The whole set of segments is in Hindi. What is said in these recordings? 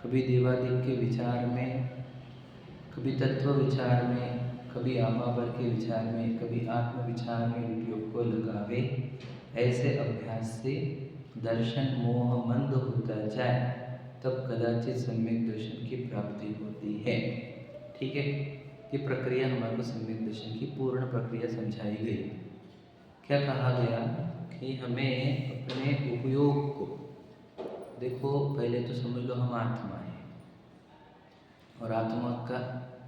कभी देवादिक के विचार में, कभी तत्व विचार में, कभी आपापर के विचार में, कभी आत्म विचार में उपयोग को लगावे। ऐसे अभ्यास से दर्शन मोह मंद होता जाए, तब कदाचित सम्यक दर्शन की प्राप्ति होती है। ठीक है, ये प्रक्रिया हमारे को सम्यक दर्शन की पूर्ण प्रक्रिया समझाई गई। क्या कहा गया कि हमें अपने उपयोग को, देखो पहले तो समझ लो हम आत्मा है और आत्मा का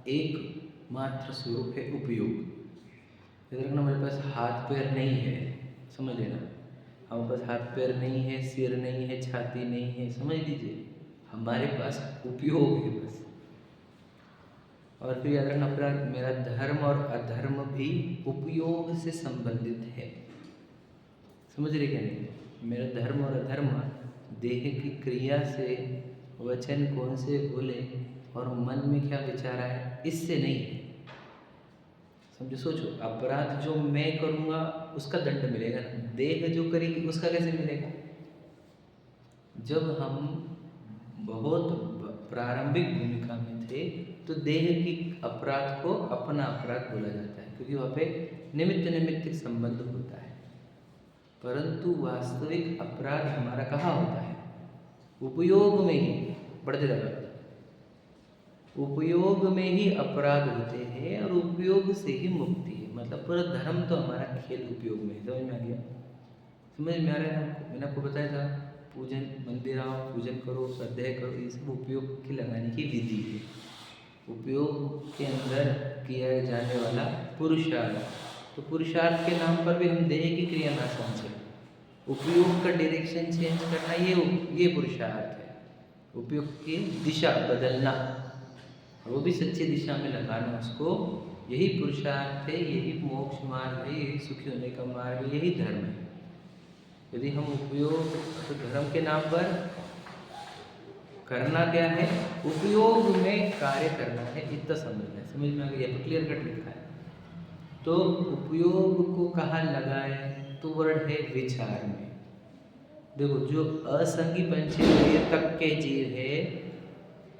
एक मात्र स्वरूप है उपयोग। इधर ना मेरे पास हाथ पैर नहीं है, समझ लेना, हमारे पास हाथ पैर नहीं है, सिर नहीं है, छाती नहीं है, समझ लीजिए हमारे पास उपयोग है बस। और फिर याद रखना अपना मेरा धर्म और अधर्म भी उपयोग से संबंधित है। समझ रहे क्या नहीं? मेरा धर्म और अधर्म देह की क्रिया से, वचन कौन से बोले और मन में क्या विचार आए, इससे नहीं है। समझो, सोचो, अपराध जो मैं करूँगा उसका दंड मिलेगा, देह जो करेगी उसका कैसे मिलेगा? जब हम बहुत प्रारंभिक भूमिका में थे तो देह की अपराध को अपना अपराध बोला जाता है, क्योंकि वहाँ पे निमित्त निमित्त संबंध होता है। परंतु वास्तविक अपराध हमारा कहाँ होता है? उपयोग में ही। बढ़ते रहा, उपयोग में ही अपराध होते हैं और उपयोग से ही मुक्ति है। मतलब पूरा धर्म तो हमारा खेल उपयोग में। समझ में आ गया? समझ में आ रहा है ना? मैंने आपको बताया था, पूजन, मंदिर आओ, पूजन करो, स्वाध्याय करो, ये सब उपयोग की लगाने की विधि है। उपयोग के अंदर किया जाने वाला पुरुषार्थ, तो पुरुषार्थ के नाम पर भी हम देह की क्रिया ना समझें। उपयोग का डायरेक्शन चेंज करना, ये पुरुषार्थ है। उपयोग की दिशा बदलना, वो भी सच्ची दिशा में लगाना उसको, यही पुरुषार्थ है, यही मोक्ष मार्ग है, यही सुखी होने का मार्ग है, यही धर्म है। यदि हम उपयोग तो धर्म के नाम पर करना क्या है, उपयोग में कार्य करना है, इतना समझना है। समझ में आ गया? क्लियर कट लिखा है। तो उपयोग को कहाँ लगाए, तो वर्ड है विचार में। देखो, जो असंगी पंचेंद्रिय तक के जीव है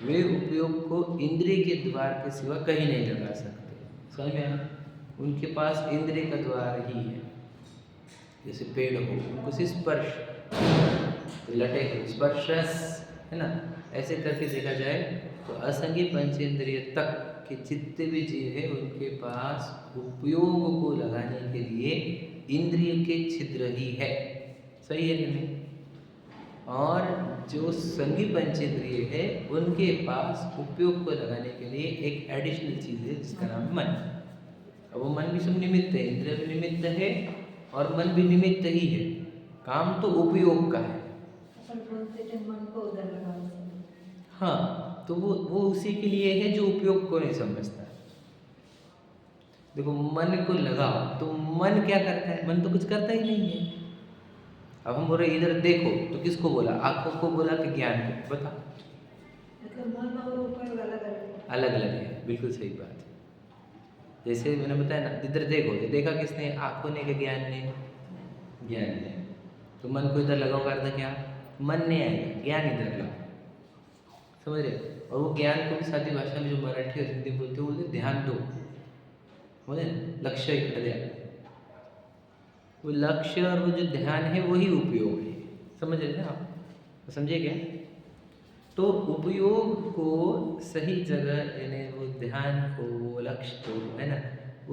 वे उपयोग को इंद्रिय के द्वार के सिवा कहीं नहीं लगा सकते। समझ में आया? उनके पास इंद्रिय का द्वार ही है। जैसे पेड़ हो, उनको स्पर्श, लटे हो, स्पर्श है ना, ऐसे करके देखा जाए तो असंगी पंचेंद्रिय तक के जितने भी जीव है उनके पास उपयोग को लगाने के लिए इंद्रिय के छिद्र ही है। सही है कि नहीं? और जो संगी पंचेंद्रिय है उनके पास उपयोग को लगाने के लिए एक एडिशनल चीज़ है जिसका नाम मन। अब वो मन भी सब निमित्त है, इंद्रिय भी निमित्त है और मन भी निमित्त ही है। काम तो उपयोग का है। हाँ, तो वो उसी के लिए है जो उपयोग को नहीं समझता। देखो, मन को लगाओ तो मन क्या करता है? मन तो कुछ करता ही नहीं है। अब हम बोल रहे इधर देखो, तो किसको बोला? आंखों को बोला कि ज्ञान को? बता, मतलब मन और उपयोग अलग अलग है। बिल्कुल सही बात है। जैसे मैंने बताया ना, इधर देखो, तो देखा किसने? आंखों ने, कि ज्ञान ने? ज्ञान ने। तो मन को इधर लगाओ, करता क्या? मन नहीं आएगा, ज्ञान इधर लाओ। समझ रहे? और वो ज्ञान को भी सादी भाषा में जो मराठी और हिंदी बोलते हैं, बोलते ध्यान दो, बोले लक्ष्य इकट्ठा दिया। वो लक्ष्य और वो जो ध्यान है वही उपयोग है। समझ रहे ना आप? समझे क्या? तो उपयोग को सही जगह, यानी वो ध्यान को, वो लक्ष्य को, है ना,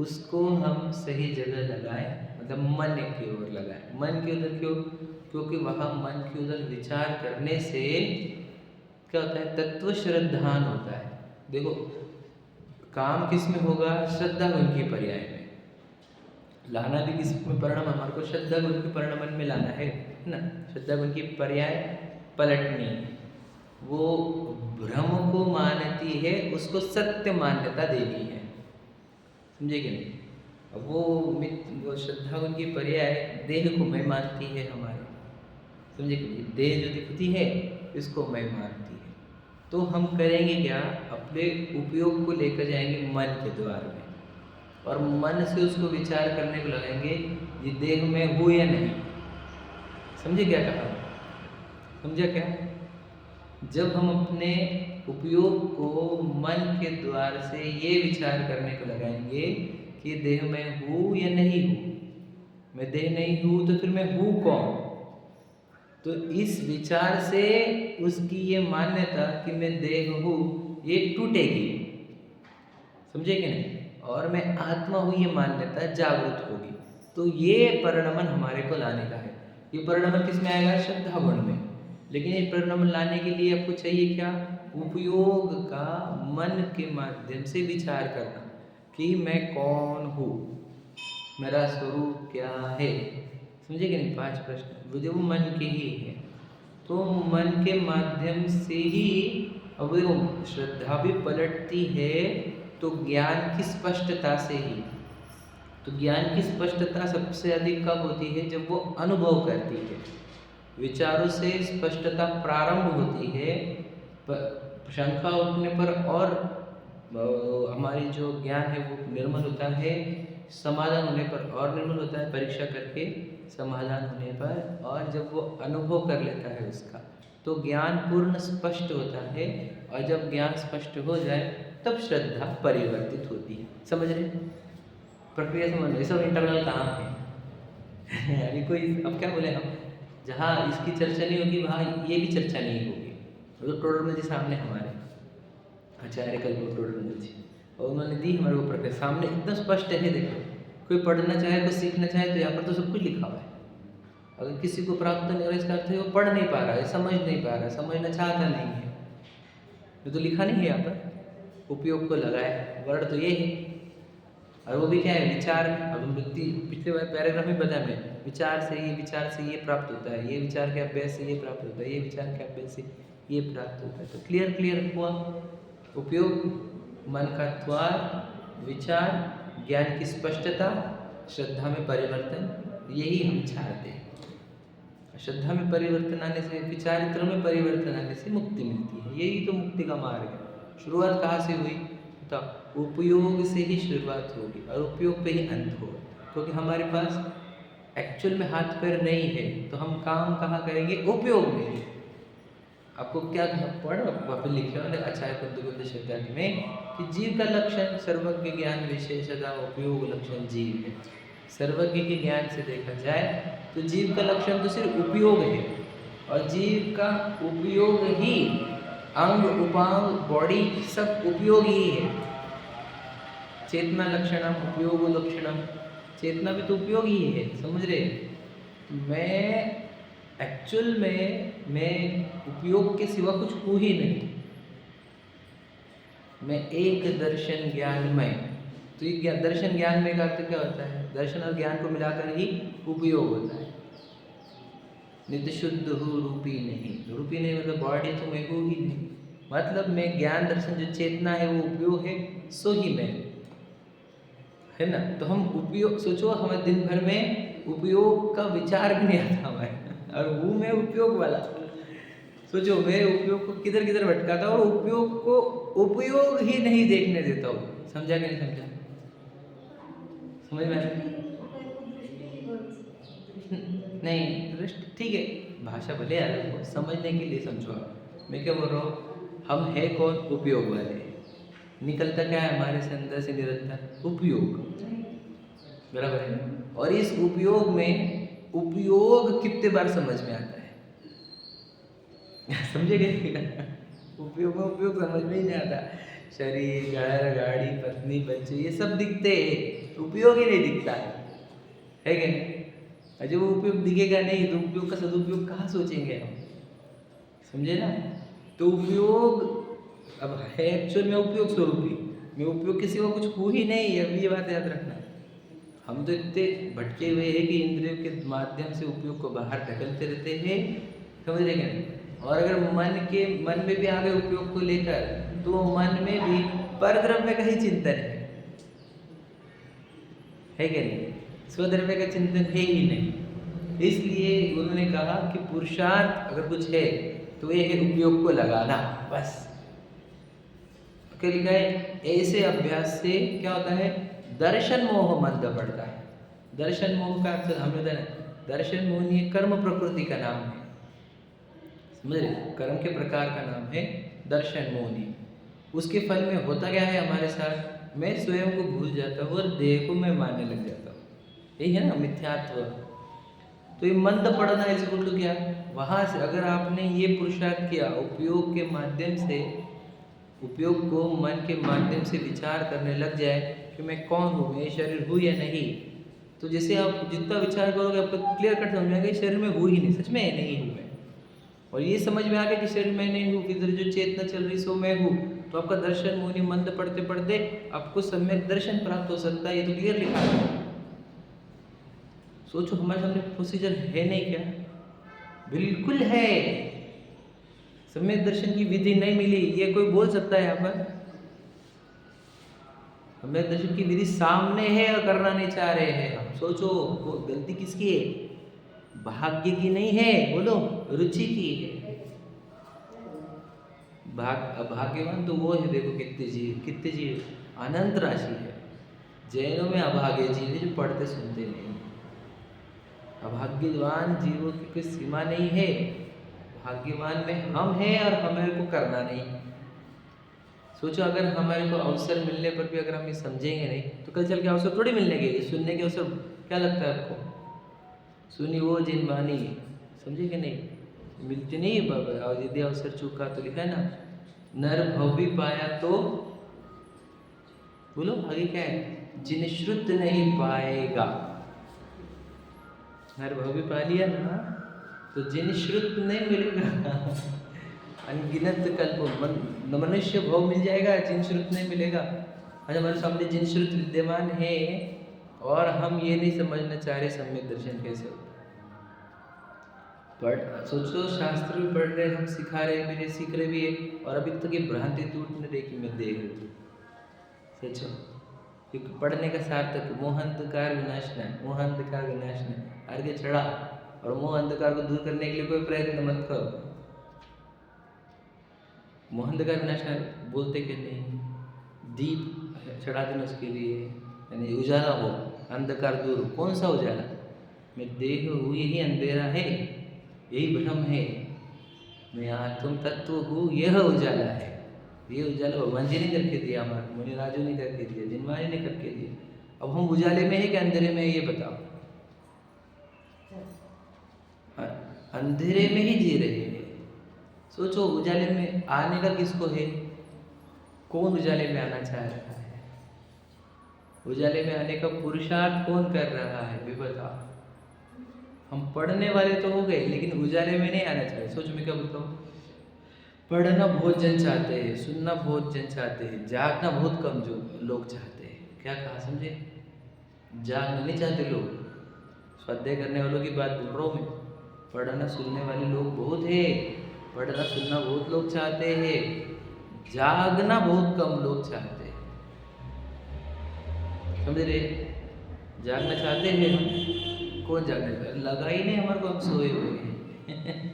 उसको हम सही जगह लगाएं, मतलब मन की ओर लगाएं। मन के उधर क्यों? क्योंकि वहाँ मन के उधर विचार करने से क्या होता है? तत्व श्रद्धान होता है। देखो, काम किस में होगा? श्रद्धा गुण की पर्याय में। लाना भी किस में? परिणाम। हमारे को श्रद्धा गुण के परिणाम मन में लाना है ना। श्रद्धा गुण की पर्याय पलटनी, वो भ्रम को मानती है, उसको सत्य मान्यता देनी है। समझे कि नहीं? अब वो श्रद्धा गुण की पर्याय देह को मैं मानती है हमारे। समझे कि नहीं? देह जो दिखती है इसको मैं मानती है। तो हम करेंगे क्या? अपने उपयोग को लेकर जाएंगे मन के द्वार में और मन से उसको विचार करने को लगाएंगे, ये देह में हो या नहीं। समझे क्या कहा? समझा क्या? जब हम अपने उपयोग को मन के द्वार से ये विचार करने को लगाएंगे कि देह में हूँ या नहीं हूँ, मैं देह नहीं हूँ तो फिर मैं हूँ कौन, तो इस विचार से उसकी ये मान्यता कि मैं देह हूँ ये टूटेगी, समझे कि नहीं, और मैं आत्मा हूँ ये मान्यता जागृत होगी। तो ये परिणमन हमारे को लाने का है। ये परिणमन किस में आएगा? श्रद्धा गुण में। लेकिन ये परिणमन लाने के लिए आपको चाहिए क्या? उपयोग का मन के माध्यम से विचार करना कि मैं कौन हूँ, मेरा स्वरूप क्या है, समझे कि नहीं? 5 प्रश्न वो जो मन के ही है, तो मन के माध्यम से ही अब देखो श्रद्धा भी पलटती है तो ज्ञान की स्पष्टता से ही। तो ज्ञान की स्पष्टता सबसे अधिक कब होती है? जब वो अनुभव करती है। विचारों से स्पष्टता प्रारंभ होती है शंका उठने पर, और हमारी जो ज्ञान है वो निर्मल होता है, समाधान होने पर और निर्मल होता है, परीक्षा करके समाधान होने पर, और जब वो अनुभव कर लेता है उसका तो ज्ञान पूर्ण स्पष्ट होता है। और जब ज्ञान स्पष्ट हो जाए तब श्रद्धा परिवर्तित होती है। समझ रहे? प्रक्रिया समझ रहे? सब इंटरनल काम है यानी कोई अब क्या बोले हम, जहाँ इसकी चर्चा नहीं होगी वहाँ ये भी चर्चा नहीं होगी। तो टोडरमल जी सामने हमारे आचार्य टोडरमल जी, और उन्होंने दी हमारे को प्रक्रिया सामने एकदम स्पष्ट है। देखो कोई पढ़ना चाहे, कोई सीखना चाहे तो यहाँ पर तो सब कुछ लिखा हुआ है। अगर किसी को प्राप्त नहीं हो रहा इसका अर्थ है वो पढ़ नहीं पा रहा है, समझ नहीं पा रहा है, समझना चाहता नहीं है। ये तो लिखा नहीं है यहाँ पर, उपयोग को लगाए वर्ड तो ये है, और वो भी क्या है? विचार। अब हम पिछले पैराग्राफ में बताया मैं, विचार से ये प्राप्त होता है, ये विचार के अभ्यास से ये प्राप्त होता है, ये विचार के अभ्यास से ये प्राप्त होता है। तो क्लियर हुआ। उपयोग, मन का द्वार, विचार, ज्ञान की स्पष्टता, श्रद्धा में परिवर्तन, यही हम चाहते हैं। श्रद्धा में परिवर्तन आने से, विचारित्र में परिवर्तन आने से मुक्ति मिलती है। यही तो मुक्ति का मार्ग है। शुरुआत कहाँ से हुई? तो उपयोग से ही शुरुआत होगी और उपयोग पे ही अंत होगा, क्योंकि हमारे पास एक्चुअल में हाथ पैर नहीं है तो हम काम कहाँ करेंगे? उपयोग में। आपको क्या पढ़ो वहाँ पे लिखे वाले आचार्य कुंद शब्दार्थ में कि जीव का लक्षण सर्वज्ञ ज्ञान विशेषता उपयोग लक्षण जीव है। सर्वज्ञ के ज्ञान से देखा जाए तो जीव का लक्षण तो सिर्फ उपयोग है, और जीव का उपयोग ही अंग उपांग बॉडी सब उपयोग ही है। चेतना लक्षणम उपयोग लक्षणम, चेतना भी तो उपयोग ही है, समझ रहे? मैं एक्चुअल में मैं उपयोग के सिवा कुछ हूँ ही नहीं, मैं एक दर्शन ज्ञानमय। तो ये दर्शन ज्ञान में का अर्थ क्या होता है? दर्शन और ज्ञान को मिलाकर ही उपयोग होता है। नित्य शुद्ध हूँ रूपी नहीं, रूपी नहीं मतलब बॉडी तो मैं हूँ ही नहीं, मतलब मैं ज्ञान दर्शन जो चेतना है वो उपयोग है, सो ही मैं है ना। तो हम उपयोग, सोचो हमें दिन भर में उपयोग का विचार भी नहीं आता हमारे, और हूँ मैं उपयोग वाला। सोचो मैं उपयोग को किधर किधर भटकाता हूँ और उपयोग को उपयोग ही नहीं देखने देता हूँ। समझा कि नहीं समझा? समझ में आया? नहीं दृष्टि ठीक है, भाषा भले अलग हो, समझने के लिए समझो आप। मैं क्या बोल रहा हूँ? हम है कौन? उपयोग वाले। निकलता क्या है हमारे से अंदर से निरंतर? उपयोग, बराबर है। और इस उपयोग में उपयोग कितने बार समझ में आता है? समझेंगे? उपयोग में उपयोग समझ में ही नहीं आता। शरीर, घर, गाड़ी, पत्नी, बच्चे ये सब दिखते हैं, उपयोग ही नहीं दिखता है कि नहीं? जब वो उपयोग दिखेगा नहीं तो उपयोग का सदुपयोग कहाँ सोचेंगे हम? समझे ना? तो उपयोग अब है एक्चुअल में उपयोग स्वरूप ही, मैं उपयोग किसी को कुछ हूँ ही नहीं। अब ये बात याद रखना। हम तो इतने भटके हुए हैं कि इंद्रियों के माध्यम से उपयोग को बाहर ढकलते रहते हैं, समझ रहे क्या? और अगर मन में भी आ गए उपयोग को लेकर तो मन में भी परद्रव्य का ही चिंतन है क्या नहीं? स्वद्रव्य का चिंतन है ही नहीं। इसलिए उन्होंने कहा कि पुरुषार्थ अगर कुछ है तो ये है उपयोग को लगाना, बस। क्या लिखा है? ऐसे अभ्यास से क्या होता है? दर्शन मोह मंद पड़ता है। दर्शन मोह का अर्थ हमें दर्शन मोह नहीं, कर्म प्रकृति का नाम है, समझ रहे? कर्म के प्रकार का नाम है दर्शन मोहिनी। उसके फल में होता क्या है हमारे साथ, मैं स्वयं को भूल जाता हूँ और देह को मैं मानने लग जाता हूँ। यही है ना मिथ्यात्व। तो ये मंद पड़ना इस तो क्या, वहाँ से अगर आपने ये पुरुषार्थ किया, उपयोग के माध्यम से, उपयोग को मन के माध्यम से विचार करने लग जाए कि मैं कौन हूँ, मैं शरीर हूँ या नहीं, तो जैसे आप जितना विचार करोगे आपको क्लियर कट समझ में आएगा शरीर में हूँ ही नहीं, सच में नहीं हूँ मैं। और ये समझ में आ गया कि शरीर में नहीं हूँ, इधर जो चेतना चल रही सो मैं हूँ, तो आपका दर्शन मोहिनी मंद पढ़ते पढ़ते आपको सम्यक दर्शन प्राप्त हो सकता है। ये तो क्लियर लिखा है। सोचो हमारे सामने प्रोसीजर है नहीं क्या? बिल्कुल है। सम्यक दर्शन की विधि नहीं मिली ये कोई बोल सकता है यहाँ पर? सम्यक दर्शन की विधि सामने है और करना नहीं चाह रहे हैं हम। सोचो वो गलती किसकी है? भाग्य की नहीं है, बोलो, रुचि की है। भाग्यवान तो वो है, देखो कितने जीव अनंत राशि है। जैनों में अभागे जीव है जो पढ़ते सुनते नहीं। अभाग्यवान जीवों की कोई सीमा नहीं है। भाग्यवान में हम हैं और हमारे को करना नहीं। सोचो अगर हमारे को अवसर मिलने पर भी अगर हम ये समझेंगे नहीं तो कल चल के अवसर थोड़ी मिलने के, सुनने के अवसर क्या लगता है आपको? सुनी वो जिन बानी, समझे कि नहीं? मिलती नहीं है बाबा। और यदि अवसर चूका तो लिखा है ना, नर भव भी पाया तो बोलो आगे क्या है, जिन श्रुत नहीं पाएगा। नर भव भी पा लिया ना तो जिन श्रुत नहीं मिलेगा। अनगिनत कल्प मनुष्य भव मिल जाएगा, जिन श्रुत नहीं मिलेगा। आज हमारे सामने जिन श्रुत विद्यमान है और हम ये नहीं समझना चाह रहे सम्यक दर्शन कैसे होता। सोचो शास्त्र भी पढ़ रहे, हम सिखा रहे, मेरे सीख रहे भी है, और अभी तक ये भ्रांति टूट नहीं रही कि मैं देख रही। सोचो क्योंकि पढ़ने का सार्थक मोह अंधकार विनाशना है, मोह अंधकार विनाशना है। आगे चढ़ा और मोह अंधकार को दूर करने के लिए कोई प्रयत्न मत करो। मोह अंधकार विनाशना बोलते कि नहीं, दीप चढ़ा देना उसके लिए, यानी उजाला हो, अंधकार दूर हो। कौन सा उजाला? मैं देख हूँ, यही अंधेरा है, यही भ्रम है। मैं आत्म तत्व हूँ, यह उजाला है। ये उजाला भगवान जी ने करके दिया, हमारे मुनि राजू ने करके दिया, जिनवाणी ने करके दिया। अब हम उजाले में है कि अंधेरे में है, ये बताओ? अंधेरे में ही जी रहे हैं। सोचो उजाले में आने का किसको है? कौन उजाले में आना चाह रहा है? उजाले में आने का पुरुषार्थ कौन कर रहा है, भी बताओ? हम पढ़ने वाले तो हो गए लेकिन उजाले में नहीं आना चाहिए। सोचो मैं क्या बोलता हूँ, पढ़ना बहुत जन चाहते हैं, सुनना बहुत जन चाहते हैं, जागना बहुत कम जो लोग चाहते हैं। क्या कहा समझे? जागना नहीं चाहते लोग। स्वाध्याय करने वालों की बात बोल रहा हूँ मैं। पढ़ना सुनने वाले लोग बहुत है, पढ़ना सुनना बहुत लोग चाहते हैं, जागना बहुत कम लोग चाहते हैं। समझ रहे? जागना चाहते हैं हम, कौन जागना? लगा ही नहीं हमारे को, हम सोए हुए हैं।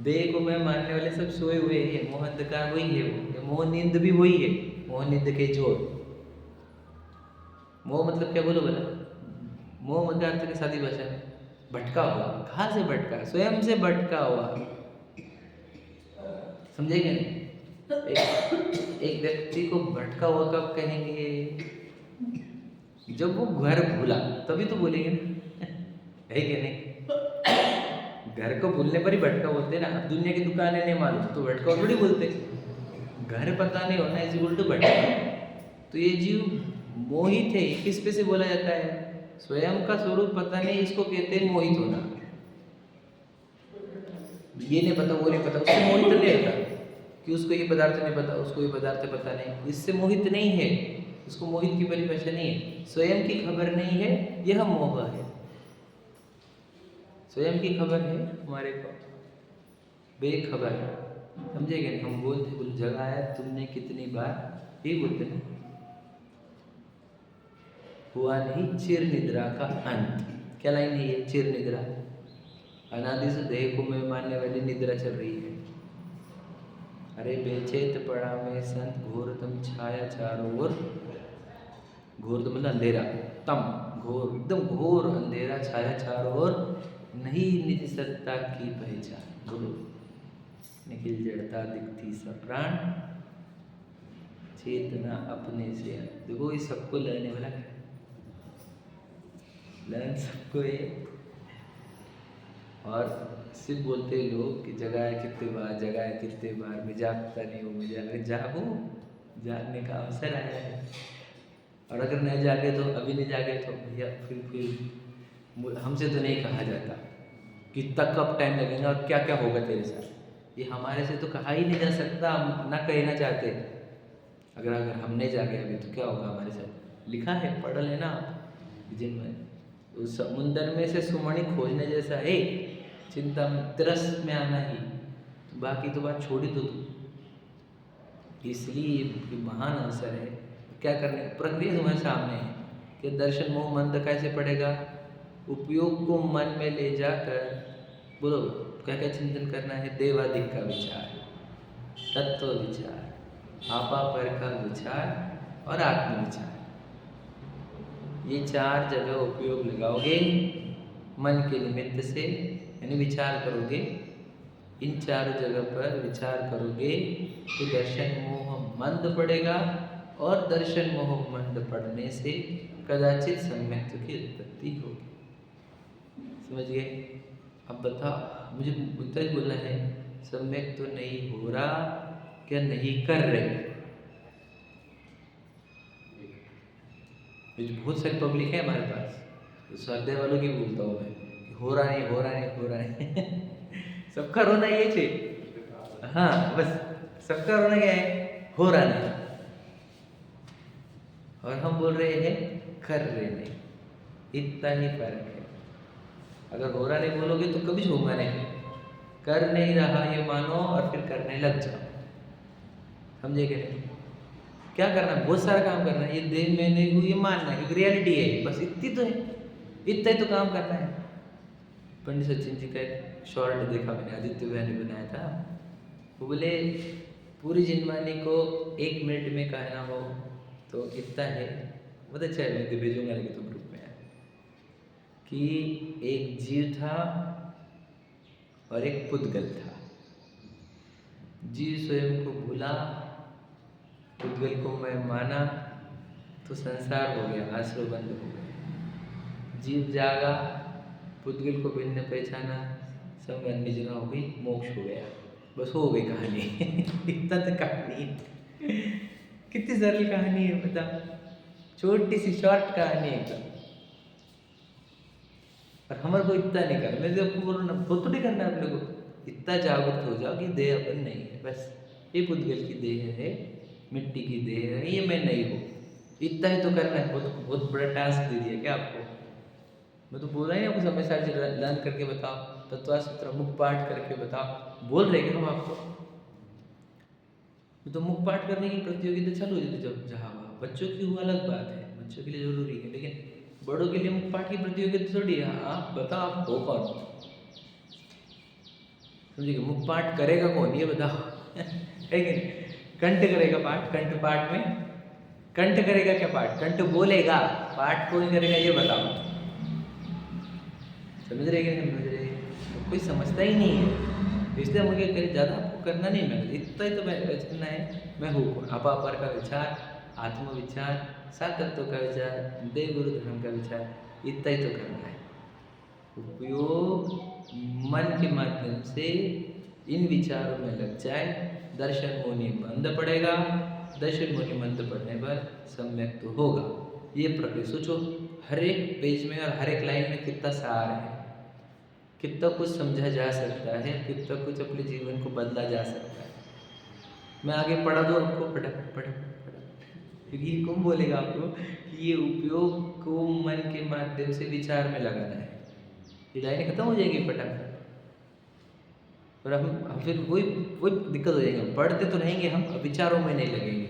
देह को मैं मानने वाले सब सोए हुए हैं। मोह अंधकार वही है, वो मोह नींद भी वही है, मोह नींद के जोर। मोह मतलब क्या बोलो बोला? मोह मतलब अर्थ के सादी भाषा में भटका हुआ। कहाँ से भटका? स्वयं से भटका हुआ। समझेंगे? एक व्यक्ति को भटका हुआ कब कहेंगे? जब वो घर भूला, तभी तो बोलेंगे ना। है कि नहीं? घर को भूलने पर ही भटका बोलते ना। अब दुनिया की दुकानें नहीं मालूम तो भटका थोड़ी बोलते। घर पता नहीं होना इसी उल्टू भटका। तो ये जीव मोहित है। किस पे से बोला जाता है? स्वयं का स्वरूप पता नहीं, इसको कहते हैं मोहित होना। ये नहीं पता, वो नहीं पता, उससे मोहित नहीं होता कि उसको ये पदार्थ नहीं पता, उसको ये पदार्थ पता नहीं, इससे मोहित नहीं है। उसको मोहित की परिभाषा नहीं है। स्वयं की खबर नहीं है, यह मोह है। स्वयं की खबर है हमारे को, बेखबर। समझेंगे? हम बोलते बोल जगाया तुमने कितनी बार, ये बोलते हैं। हुआ नहीं चिर निद्रा का अंत। क्या लाइन है ये? चिर निद्रा, अनादि से देह को मैं मानने वाली निद्रा चल रही है। अरे बेचेत पड़ा में संत घोरतम छाया चारों ओर। घोर तो मतलब अंधेरा, तम घोर, एकदम घोर अंधेरा छाया चारों ओर, नहीं निज सत्ता की पहचान। बोलो निखिल जड़ता दिखती सब प्राण, चेतना अपने से। देखो ये सबको लड़ने वाला है, लर्न सबको ये। और सिर्फ बोलते हैं लोग कि जगाए कितने बार, जगाए कितने बार, मैं जागता नहीं हूँ, मैं जागो, जागने का अवसर आया है। और अगर नहीं जागे तो अभी नहीं जागे तो भैया फिर हमसे तो नहीं कहा जाता कि तक कब टाइम लगेगा और क्या क्या होगा तेरे साथ। ये हमारे से तो कहा ही नहीं जा सकता, हम ना कहना चाहते। अगर हम नहीं जागे अभी तो क्या होगा हमारे साथ। लिखा है, पढ़ लेना आप जिनमें, उस समुंदर में से सुमणि खोजने जैसा है, चिंता में तरस में आना ही, तो बाकी तो बात छोड़ ही दो तुम। इसलिए ये महान अवसर है। क्या करने प्रक्रिया तुम्हारे सामने है कि दर्शन मोह मंद कैसे पड़ेगा। उपयोग को मन में ले जाकर बोलो क्या क्या चिंतन करना है। देवादिक का विचार, तत्व विचार, आपा पर का विचार और आत्म विचार, ये चार जगह उपयोग लगाओगे मन के निमित्त से, यानी विचार करोगे। इन चारों जगह पर विचार करोगे तो दर्शन मोह मंद पड़ेगा, और दर्शन मोह मंद पड़ने से कदाचित सम्यक्त्व की उत्पत्ति होगी। समझ गए? अब बताओ, मुझे उत्तर बोलना है, सम्यक तो नहीं हो रहा क्या नहीं कर रहे? बहुत सारी पब्लिक है हमारे पास, तो स्वाध्याय वालों की बोलता हूँ मैं, हो रहा नहीं, हो रहा नहीं, हो रहा नहीं। सबका रोना ये थे, हाँ बस सबका रोना क्या है, हो रहा नहीं। और हम बोल रहे हैं कर रहे नहीं, इतना ही फर्क है। अगर हो रहा नहीं बोलोगे तो कभी होगा नहीं, कर नहीं रहा ये मानो और फिर करने लग जाओ। समझे कि नहीं? क्या करना है, बहुत सारा काम करना है। ये देह में नहीं हुई ये मानना है, रियलिटी है, बस इतनी तो है, इतना ही तो काम करना है। पंडित सचिन जी का एक शॉर्ट देखा मैंने, आदित्य भैया ने बनाया था। वो बोले पूरी जिंदगानी को 1 मिनट में कहना हो तो इतना है। बहुत अच्छा है, मैं भेजूंगा लेकिन तो ग्रुप में, कि एक जीव था और एक पुद्गल था। जीव स्वयं को भूला, पुद्गल को मैं माना, तो संसार हो गया, आश्रय बंद हो गया। जीव जागा, पुद्गल को भिन्न पहचाना, संगन निजना हो गई, मोक्ष हो गया। बस हो गई कहानी। इतना तो कहानी, कितनी सरल कहानी है, बता, छोटी सी शॉर्ट कहानी है। और हमारे को इतना नहीं करना, मैं तो आपको बोलूँ ना, बहुत थोड़ी करना है अपने को। इतना जागरूक हो जाओ कि देह अपन नहीं है, बस ये पुद्गल की देह है, मिट्टी की देह है, ये मैं नहीं हूँ। इतना ही तो करना है। बहुत बहुत बड़ा टास्क दे दिया क्या आपको? मैं तो बोल रहा ही आपको, समय सारी लर्न करके बताओ, तत्वासूत्र मुख पाठ करके बताओ, बोल रहे क्या हम आपको? तो मुख पाठ करने की प्रतियोगिता चालू हो जाती जब जहाँ वहाँ। बच्चों की वो अलग बात है, बच्चों के लिए जरूरी है, लेकिन बड़ों के लिए मुख पाठ की प्रतियोगिता थोड़ी है। आप बताओ आप हो कौन? समझिएगा, मुख पाठ करेगा कौन ये बताओ? है कि नहीं? कंठ करेगा पाठ, कंठ पाठ में कंठ करेगा क्या पाठ? कंठ बोलेगा, पाठ कौन करेगा ये बताओ। समझ रहे कि नहीं समझ रहे? तो कोई समझता ही नहीं है, इसलिए मुझे कहीं ज़्यादा आपको करना नहीं, मैं इतना ही तो मैं करना है। मैं हूँ कौन? अपापर का विचार, आत्म विचार, सात तत्व का विचार, देव गुरु धर्म का विचार, इतना ही तो करना है। उपयोग मन के माध्यम से इन विचारों में लग जाए, दर्शन मोनि मंद पड़ेगा। दर्शन मोनि मंद पड़ने पर सम्यक तो होगा। ये प्रक्रिया सोचो, हर एक पेज में और हर एक लाइन में कितना सार है, कितना कुछ समझा जा सकता है, कितना कुछ अपने जीवन को बदला जा सकता है। मैं आगे पढ़ा दूँ आपको, फटाफट फटाफट फटाफट, क्योंकि ये कौन बोलेगा आपको कि ये उपयोग को मन के माध्यम से विचार में लगाना है। ये लाइनें खत्म हो जाएगी फटाफट, और हम फिर वही दिक्कत हो जाएगी। पढ़ते तो रहेंगे हम, विचारों में नहीं लगेंगे।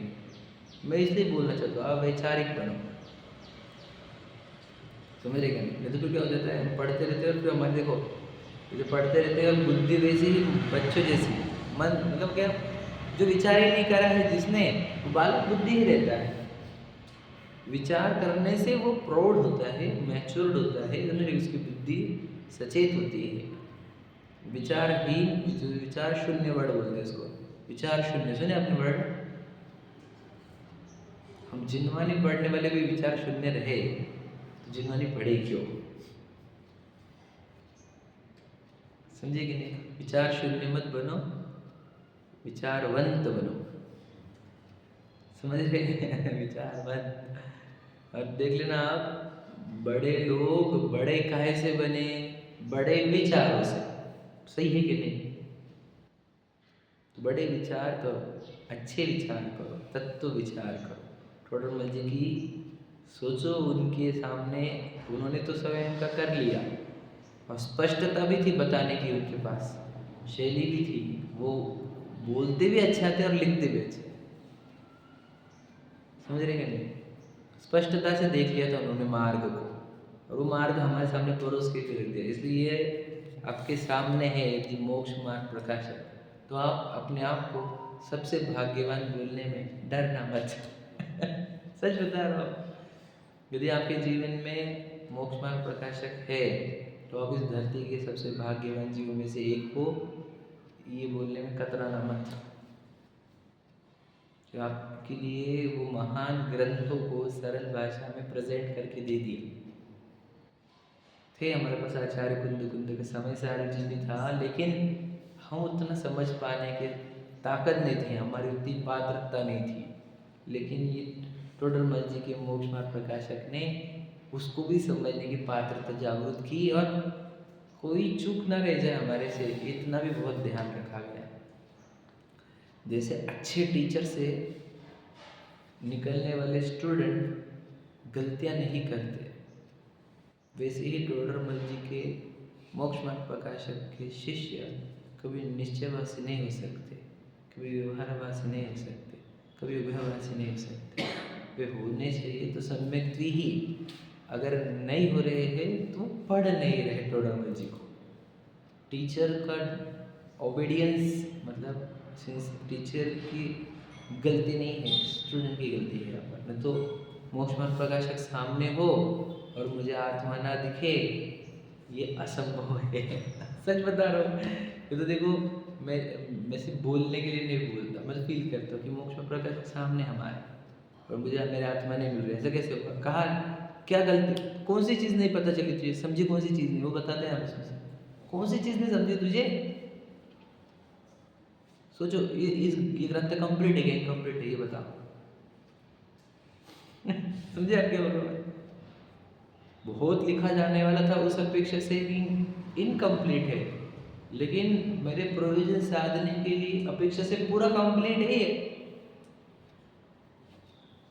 मैं इसलिए बोलना चाहता हूँ, आप वैचारिक बनो। समझ रहे क्या? नहीं तो फिर क्या हो जाता है, हम पढ़ते रहते हैं और फिर हमारे देखो जो पढ़ते रहते हैं और बुद्धि वैसी ही बच्चों जैसी, मन मतलब क्या, जो विचार ही नहीं करा है जिसने, वो बालक बुद्धि ही रहता है। विचार करने से वो प्रौढ़ होता है, मैच्योर्ड होता है, उसकी बुद्धि सचेत होती है। विचारहीन, विचार शून्य वर्ड बोलते हैं इसको, विचार शून्य। सुने आपने वर्ड? हम जिनवानी पढ़ने वाले भी विचार शून्य रहे तो जिनवानी पढ़े क्यों? समझे कि नहीं? विचार शून्य मत बनो, विचारवंत बनो। समझ रहे? विचारवंत। और देख लेना आप, बड़े लोग बड़े काहे से बने? बड़े विचारों से। सही है कि नहीं? तो बड़े विचार करो, अच्छे विचार करो, तत्व विचार करो। टोडरमल जी की सोचो, उनके सामने उन्होंने तो स्वयं का कर लिया और स्पष्टता भी थी बताने की, उनके पास शैली भी थी, वो बोलते भी अच्छा थे और लिखते भी अच्छे। समझ रहे कि नहीं? स्पष्टता से देख लिया था उन्होंने मार्ग को, और वो मार्ग हमारे सामने परोस के रख दिया। इसलिए आपके सामने है यदि मोक्ष मार्ग प्रकाशक, तो आप अपने आप को सबसे भाग्यवान बोलने में डरना मत। सच बता रहा हूँ, यदि आपके जीवन में मोक्ष मार्ग प्रकाशक है तो आप इस धरती के सबसे भाग्यवान जीवों में से एक हो, ये बोलने में कतराना मत। जो आपके लिए वो महान ग्रंथों को सरल भाषा में प्रेजेंट करके दे दिए थे। हमारे पास आचार्य कुंद के समय से आयोजन भी था, लेकिन हम उतना समझ पाने की ताकत नहीं थी, हमारी उतनी पात्रता नहीं थी। लेकिन ये टोडरमल जी के मोक्ष मार्ग प्रकाशक ने उसको भी समझने की पात्रता जागृत की, और कोई चूक ना रह जाए हमारे से, इतना भी बहुत ध्यान रखा गया। जैसे अच्छे टीचर से निकलने वाले स्टूडेंट गलतियां नहीं करते, वैसे ही टोडरमल जी के मोक्ष मार्ग प्रकाशक के शिष्य कभी निश्चयवासी नहीं हो सकते, कभी व्यवहारवासी नहीं हो सकते, कभी उभयवासी नहीं हो सकते। वे होने चाहिए तो सम्यक ही, अगर नहीं हो रहे हैं तो पढ़ नहीं रहे टोडरमल जी को। टीचर का ओबीडियंस मतलब टीचर की गलती नहीं है, स्टूडेंट की गलती है यहाँ पर। न तो मोक्ष मार्ग प्रकाशक सामने हो और मुझे आत्मा ना दिखे, ये असंभव है। सच बता रहा हूँ। ये तो देखो, मैं सिर्फ बोलने के लिए नहीं बोलता, मैं तो फील करता हूँ कि मोक्ष मार्ग प्रकाशक सामने हमारे और मुझे मेरे आत्मा नहीं मिल रही। ऐसा कैसे होगा? कहा क्या गलती, कौन सी चीज़ नहीं पता चली तुझे? समझी कौन सी चीज़ नहीं, वो बता दे हम उसमें से। कौन सी चीज़ नहीं समझी तुझे? सोचो, ये ग्रंथ कंप्लीट है क्या इनकम्प्लीट है, ये बताओ। समझे आप क्या बोल रहे हो? बहुत लिखा जाने वाला था, उस अपेक्षा से इनकम्प्लीट है, लेकिन मेरे प्रयोजन साधने के लिए अपेक्षा से पूरा कंप्लीट है।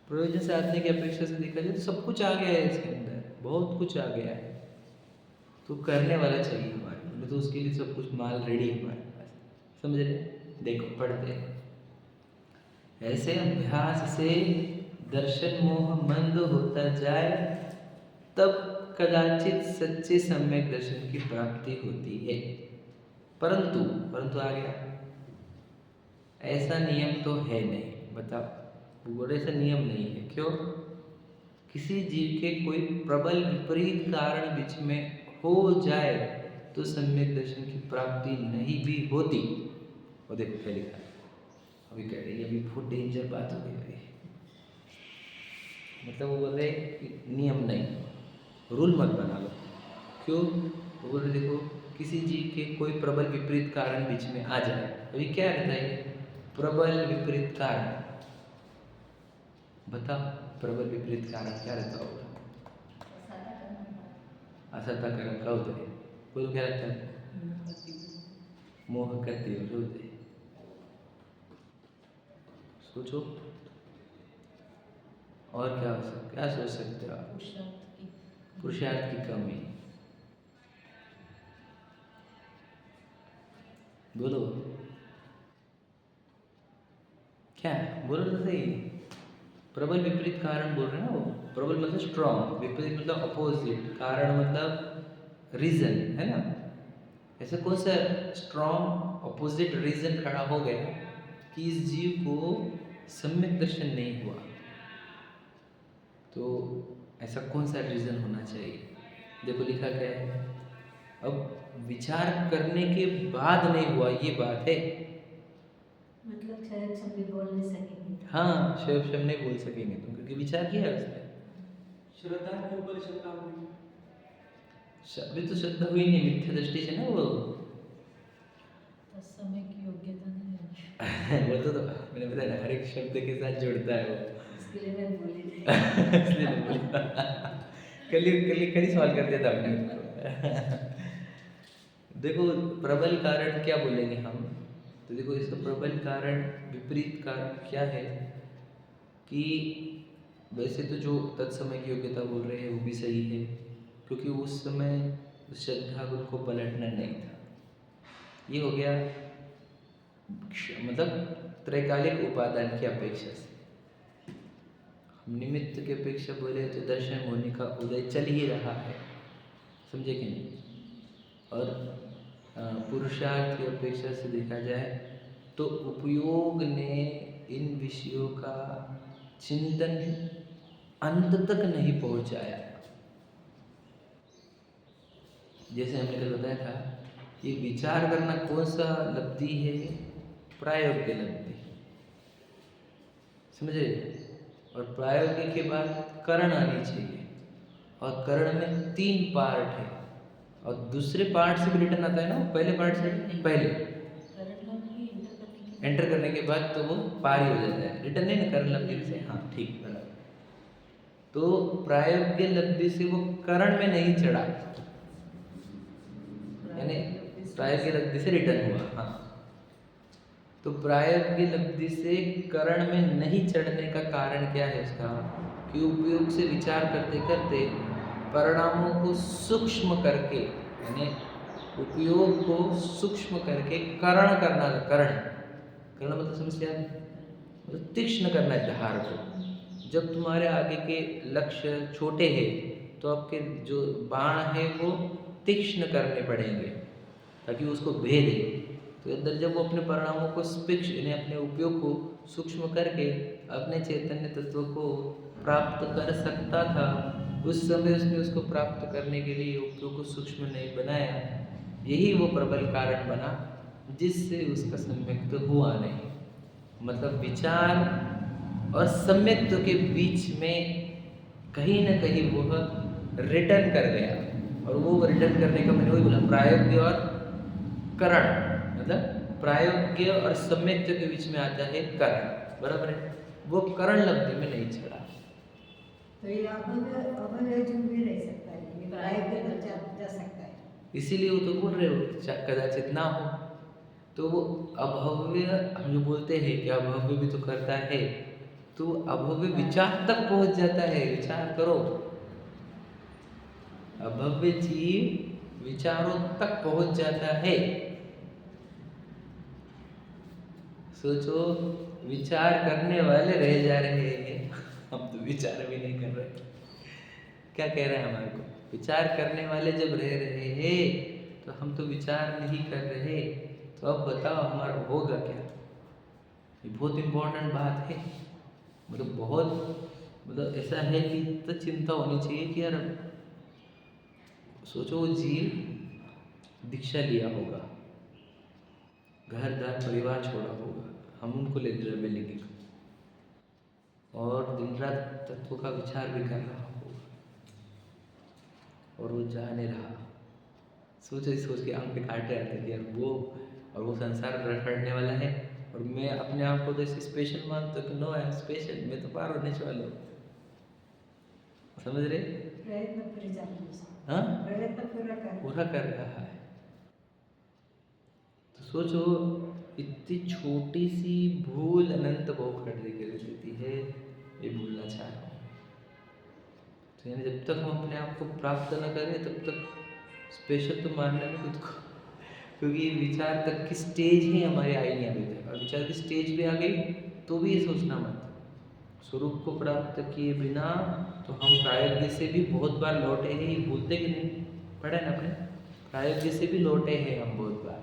प्रयोजन साधने की अपेक्षा से देखा जाए तो सब कुछ आ गया है इसके अंदर, बहुत कुछ आ गया है। तो करने वाला चाहिए हमारे में, तो उसके लिए सब कुछ माल रेडी है हमारे पास। समझ रहे? देखो पढ़ते हैं। ऐसे अभ्यास से दर्शन मोह मंद होता जाए, तब कदाचित सच्चे सम्यक दर्शन की प्राप्ति होती है। परंतु परंतु आ गया, ऐसा नियम तो है नहीं। बताओ, बोले ऐसा नियम नहीं है। क्यों? किसी जीव के कोई प्रबल विपरीत कारण बीच में हो जाए तो सम्यक दर्शन की प्राप्ति नहीं भी होती। और देखो क्या लिखा है, अभी कह रही है, अभी बहुत डेंजर बात हो गई भाई। मतलब वो बोल रहे नियम नहीं, रूल मत बना लो। क्यों? वो बोल रहे देखो, किसी जीव के कोई प्रबल विपरीत कारण बीच में आ जाए। अभी क्या रहता है प्रबल विपरीत कारण? बताओ, प्रबल विपरीत कारण क्या रहता होगा? असता कर्म का उदय। बोलो क्या रहता है? मोह का तीव्र उदय। सोचो और क्या हो सकता, क्या सोच सकते हो आप? पुरुषार्थ की कमी। बोलो क्या है? बोलो तो सही। प्रबल विपरीत कारण बोल रहे हैं ना वो। प्रबल मतलब स्ट्रॉन्ग, विपरीत मतलब अपोजिट, कारण मतलब रीजन, है ना? ऐसे कौन सा स्ट्रॉन्ग अपोजिट रीजन खड़ा हो गया कि इस जीव को सम्यक दर्शन नहीं हुआ? तो ऐसा कौन सा रीजन होना चाहिए? देखो लिखा क्या है। अब विचार करने के बाद नहीं हुआ, ये बात है। मतलब शायद शब्द बोल नहीं सकेंगे। हाँ, शिव शिव नहीं बोल सकेंगे तुम, क्योंकि विचार किया है उसने। श्रद्धा के ऊपर श्रद्धा हुई। अभी तो श्रद्धा हुई नहीं, मिथ्या दृष्टि से ना वो तत्समय की योग्यता नहीं है। वो तो मैंने बताया ना, हर एक शब्द के साथ जुड़ता है वो। इसके लिए मैं बोली नहीं। इसलिए नहीं बोला। कल ही सवाल कर दिया था हमने उसको। देखो प्रबल कारण क्या बोलेंगे हम, तो देखो इसका प्रबल कारण, विपरीत कारण क्या है कि वैसे तो जो तत्समय की योग्यता बोल रहे हैं वो भी सही है, क्योंकि उस समय उस श्रद्धा गुरु को पलटना नहीं था। ये हो गया मतलब त्रैकालिक उपादान की अपेक्षा से। हम निमित्त की अपेक्षा बोले तो दर्शन होने का उदय चल ही रहा है, समझे कि नहीं। और पुरुषार्थ की अपेक्षा से देखा जाए तो उपयोग ने इन विषयों का चिंतन अंत तक नहीं पहुंचाया। जैसे हमने कल बताया था, ये विचार करना कौन सा लब्धि है, प्रायोगिक लब्धि, समझे। और प्रायोगिक के बाद करण आनी चाहिए, और करण में 3 पार्ट है, और दूसरे पार्ट से भी रिटर्न आता है ना, पहले पार्ट से पहले एंटर करने के बाद तो वो पार ही हो जाता है, रिटर्न नहीं ना, करण लब्धि से। हाँ ठीक, बराबर। तो प्रायोगिक लब्धि से वो करण में नहीं चढ़ा, यानी प्रायोगिक लब्धि से रिटर्न हुआ। हाँ, तो प्रायोगिक लब्धि से करण में नहीं चढ़ने का कारण क्या है उसका, कि उपयोग से विचार करते करते परिणामों को सूक्ष्म करके, यानी उपयोग को सूक्ष्म करके करण करना। करण मतलब समस्या, मतलब तीक्ष्ण करना है धार को। जब तुम्हारे आगे के लक्ष्य छोटे हैं तो आपके जो बाण है वो तीक्ष्ण करने पड़ेंगे ताकि उसको भेदे। तो अंदर जब वो अपने परिणामों को स्पिक्ष, यानी अपने उपयोग को सूक्ष्म करके अपने चैतन्य तत्व को प्राप्त कर सकता था, उस समय उसने उसको प्राप्त करने के लिए उपयोग को सूक्ष्म नहीं बनाया। यही वो प्रबल कारण बना जिससे उसका सम्यक्त हुआ नहीं। मतलब विचार और सम्यक्त के बीच में कहीं ना कहीं वह रिटर्न कर गया, और वो रिटर्न करने का मैंने वही बोला, प्रायोग्य और करण, मतलब प्रायोग्य और सम्यक्त के बीच में आता है करण, बराबर है। वो करण लब्धि में नहीं चढ़ा। तो ये अभव्य जो भी रह सकता है, ये प्रायोगिक तक जा सकता है। इसीलिए वो तो बोल रहे हो कदाचित ना हो, तो वो अभव्य हम जो बोलते हैं कि अभव्य भी तो करता है, तो अभव्य विचार तक पहुंच जाता है। विचार करो, अभव्य जीव विचारों तक पहुंच जाता है। सोचो, विचार करने वाले रह जा रहे हैं, हम तो विचार भी नहीं कर रहे। क्या कह रहे हैं हमारे को, विचार करने वाले जब रह रहे हैं तो हम तो विचार नहीं कर रहे। तो अब बताओ हमारा होगा क्या। ये बहुत इम्पोर्टेंट बात है, मतलब बहुत, मतलब ऐसा है कि तो चिंता होनी चाहिए कि यार सोचो, वो जीव दीक्षा लिया होगा, घर दार परिवार छोड़ा होगा, हम उनको ले मिलेंगे, और दिन रात तत्व का विचार भी कर रहा होगा, और वो जा नहीं रहा। सोचो, इस सोच के आंख पे काटे आते हैं यार वो, और वो संसार रटने वाला है, और मैं अपने आप को तो ऐसे स्पेशल मानता हूँ कि नो आई एम स्पेशल, मैं तो पार होने वाला हूँ। समझ रहे? प्रयत्न पूरी जाती है। हाँ, प्रयत्न पूरा कर रहा है। तो सोचो, इतनी छोटी सी भूल अनंत भोग खड़े कर देती है, ये भूलना चाह रहा हूँ। तो यानी जब तक हम अपने आप को प्राप्त न करें तब तक स्पेशल तो मानना नहीं खुद को, क्योंकि ये विचार तक की स्टेज ही हमारी आई नहीं अभी तक। और विचार की स्टेज भी आ गई तो भी ये सोचना मत, स्वरूप को प्राप्त किए बिना तो हम प्रायोग्य से भी बहुत बार लौटे हैं। ये बोलते कि नहीं, पढ़ा है ना अपने, प्रायोग्य से भी लौटे हैं हम बहुत बार।